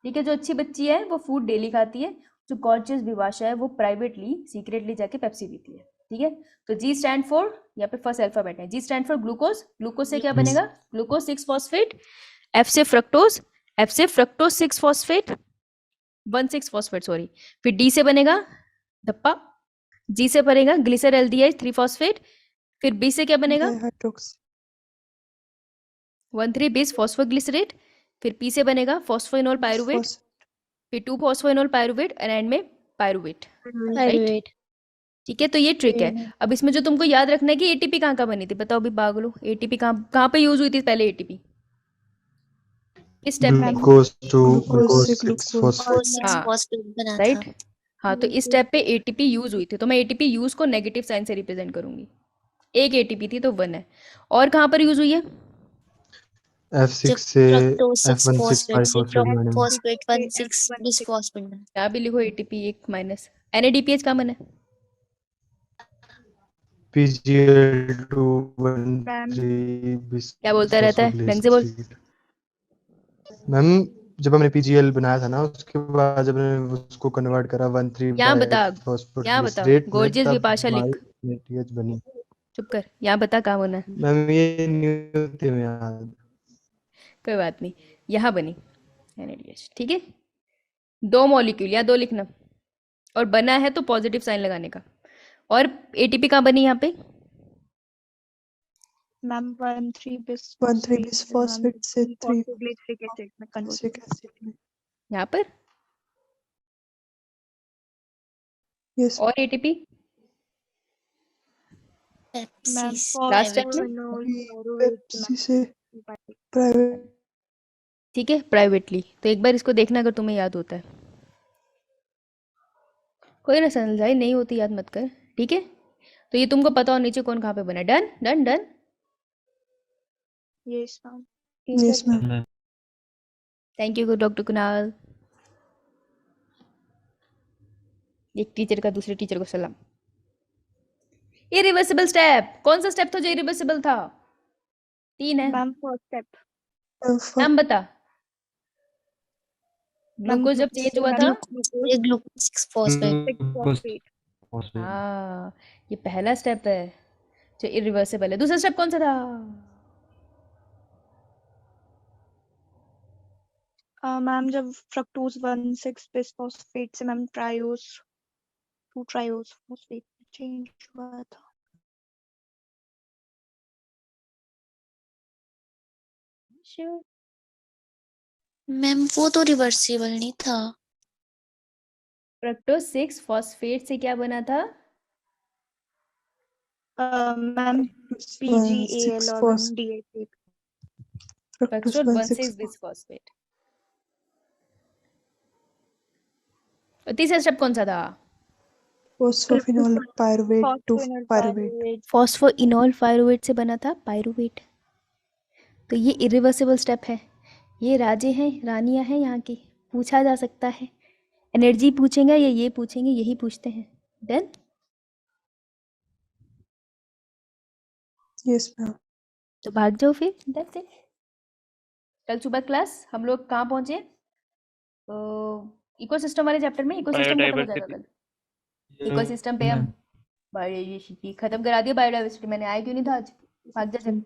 ठीक है, जो अच्छी बच्ची है वो फूड डेली खाती है, जो गॉर्जियस बिपाशा है वो प्राइवेटली सीक्रेटली जाके पेप्सी पीती है। ठीक है, तो G स्टैंड फॉर, यहाँ पे फर्स्ट अल्फाबेट है, G stand for glucose. Glucose से क्या बनेगा? Glucose 6 phosphate. F से फ्रक्टोज, F से फ्रक्टोज 6 फॉस्फेट, 1,6 फॉस्फेट सॉरी। फिर D से बनेगा धप्पा, G से बनेगा ग्लिसरल्डिहाइड 3 फॉस्फेट। फिर B से क्या बनेगा? 1,3 बिस फॉस्फोग्लिसरेट। फिर P से बनेगा फॉस्फोइनोल पायरुवेट, फिर 2 फॉस्फोइनोल पायरुवेट एंड एंड में पायरुवेट। राइट, ठीक है, तो ये ट्रिक है। अब इसमें जो तुमको याद रखना है कि ATP कहाँ बनी थी, बताओ अभी पागलो, ATP कहाँ पे यूज हुई थी पहले? ATP इस स्टेप में, glucose to glucose 6 glucose phosphate. 6 हाँ फॉस्फेट बना था। राइट, हाँ तो इस स्टेप पे ATP यूज हुई थी, तो मैं ATP यूज को नेगेटिव साइन से रिप्रेजेंट करूंगी। एक ATP थी तो 1 है। और कहाँ पर यूज हुई है? F6 जब से फ्रक्टोज 6 F16 फॉस्फेट से ट्राइफॉस्फेट बने। फॉस्फेट 1,6 बिसफॉस्फेट बना। यहाँ भी लिखो ATP 1 माइनस। NADPH कहाँ बना है? PGL2 13 बिस क्या बोलता रहता है, ढंग से बोल। फॉस्फोग्लिसरेट। मैम जब हमने PGL बनाया था ना, उसके बाद जब हमने उसको कन्वर्ट करा 1,3 यहाँ बता, यहाँ बता, फॉस्फोग्लिसरेट में, गोर्जियस तब बिपाशा लिख। हमारी NADH बनी। चुप कर, यहाँ बता कहाँ बना है। मैम ये नहीं थे में याद। कोई बात नहीं, यहाँ बनी NADH। ठीक है, 2 मॉलिक्यूल या 2 लिखना, और बना है तो पॉजिटिव साइन लगाने का। और ATP कहाँ बनी यहाँ पे? Ma'am, 1,3 bis 1,3 बिसफॉस्फेट से 3 phosphoglyceric acid में convert फॉस्फेट एसिड में। यहाँ पर। यस और ATP Ma'am, लास्ट स्टेप में, पेप्सी से प्राइवेट। ठीक है, प्राइवेटली। तो एक बार इसको देखना अगर तुम्हें याद होता है। कोई ना समझाई, नहीं होती याद मत कर, ठीक है। तो ये तुमको पता हो नीचे कौन कहाँ पे बना है। Done done done. Yes, ma'am. Yes ma'am. Thank you doctor Kunal. एक टीचर का दूसरे टीचर को सलाम। इरिवर्सिबल स्टेप, कौन सा स्टेप था जो इरिवर्सिबल था? 3 है। Ma'am, first step. नाम बता। ग्लूकोज जब चेंज हुआ था, ये ग्लूकोज 6 फॉस्फेट। 6 phosphate. हाँ ये पहला स्टेप है जो इरिवर्सिबल है। दूसरा स्टेप कौन सा था? Ma'am, जब fructose 1,6 bisphosphate से ma'am triose 2 triose phosphate change हुआ था। श्योर। मैम वो तो रिवर्सिबल नहीं था। फ्रक्टोज 6 फॉस्फेट से क्या बना था? मैम PGAL और 1DHA। Fructose 1,6 bisphosphate. और तीसरा स्टेप कौन सा था? Phosphoenol pyruvate to pyruvate. Phosphoenol pyruvate से बना था पायरुवेट। तो ये इरिवर्सिबल स्टेप है। ये राजे हैं, रानियां हैं यहाँ की, पूछा जा सकता है। एनर्जी पूछेंगे या ये पूछेंगे, यही पूछते हैं। डन। Yes ma'am. तो भाग जाओ फिर। That's it. कल सुबह क्लास हम लोग कहाँ पहुंचे? इकोसिस्टम वाले चैप्टर में। इकोसिस्टम खत्म हो जाएगा कल। इकोसिस्टम पे हम बायोडाइवर्सिटी खत्म करा दिया। बायोडाइवर्सिटी मैंने आया क्यों नहीं था आज? भाग जा चल।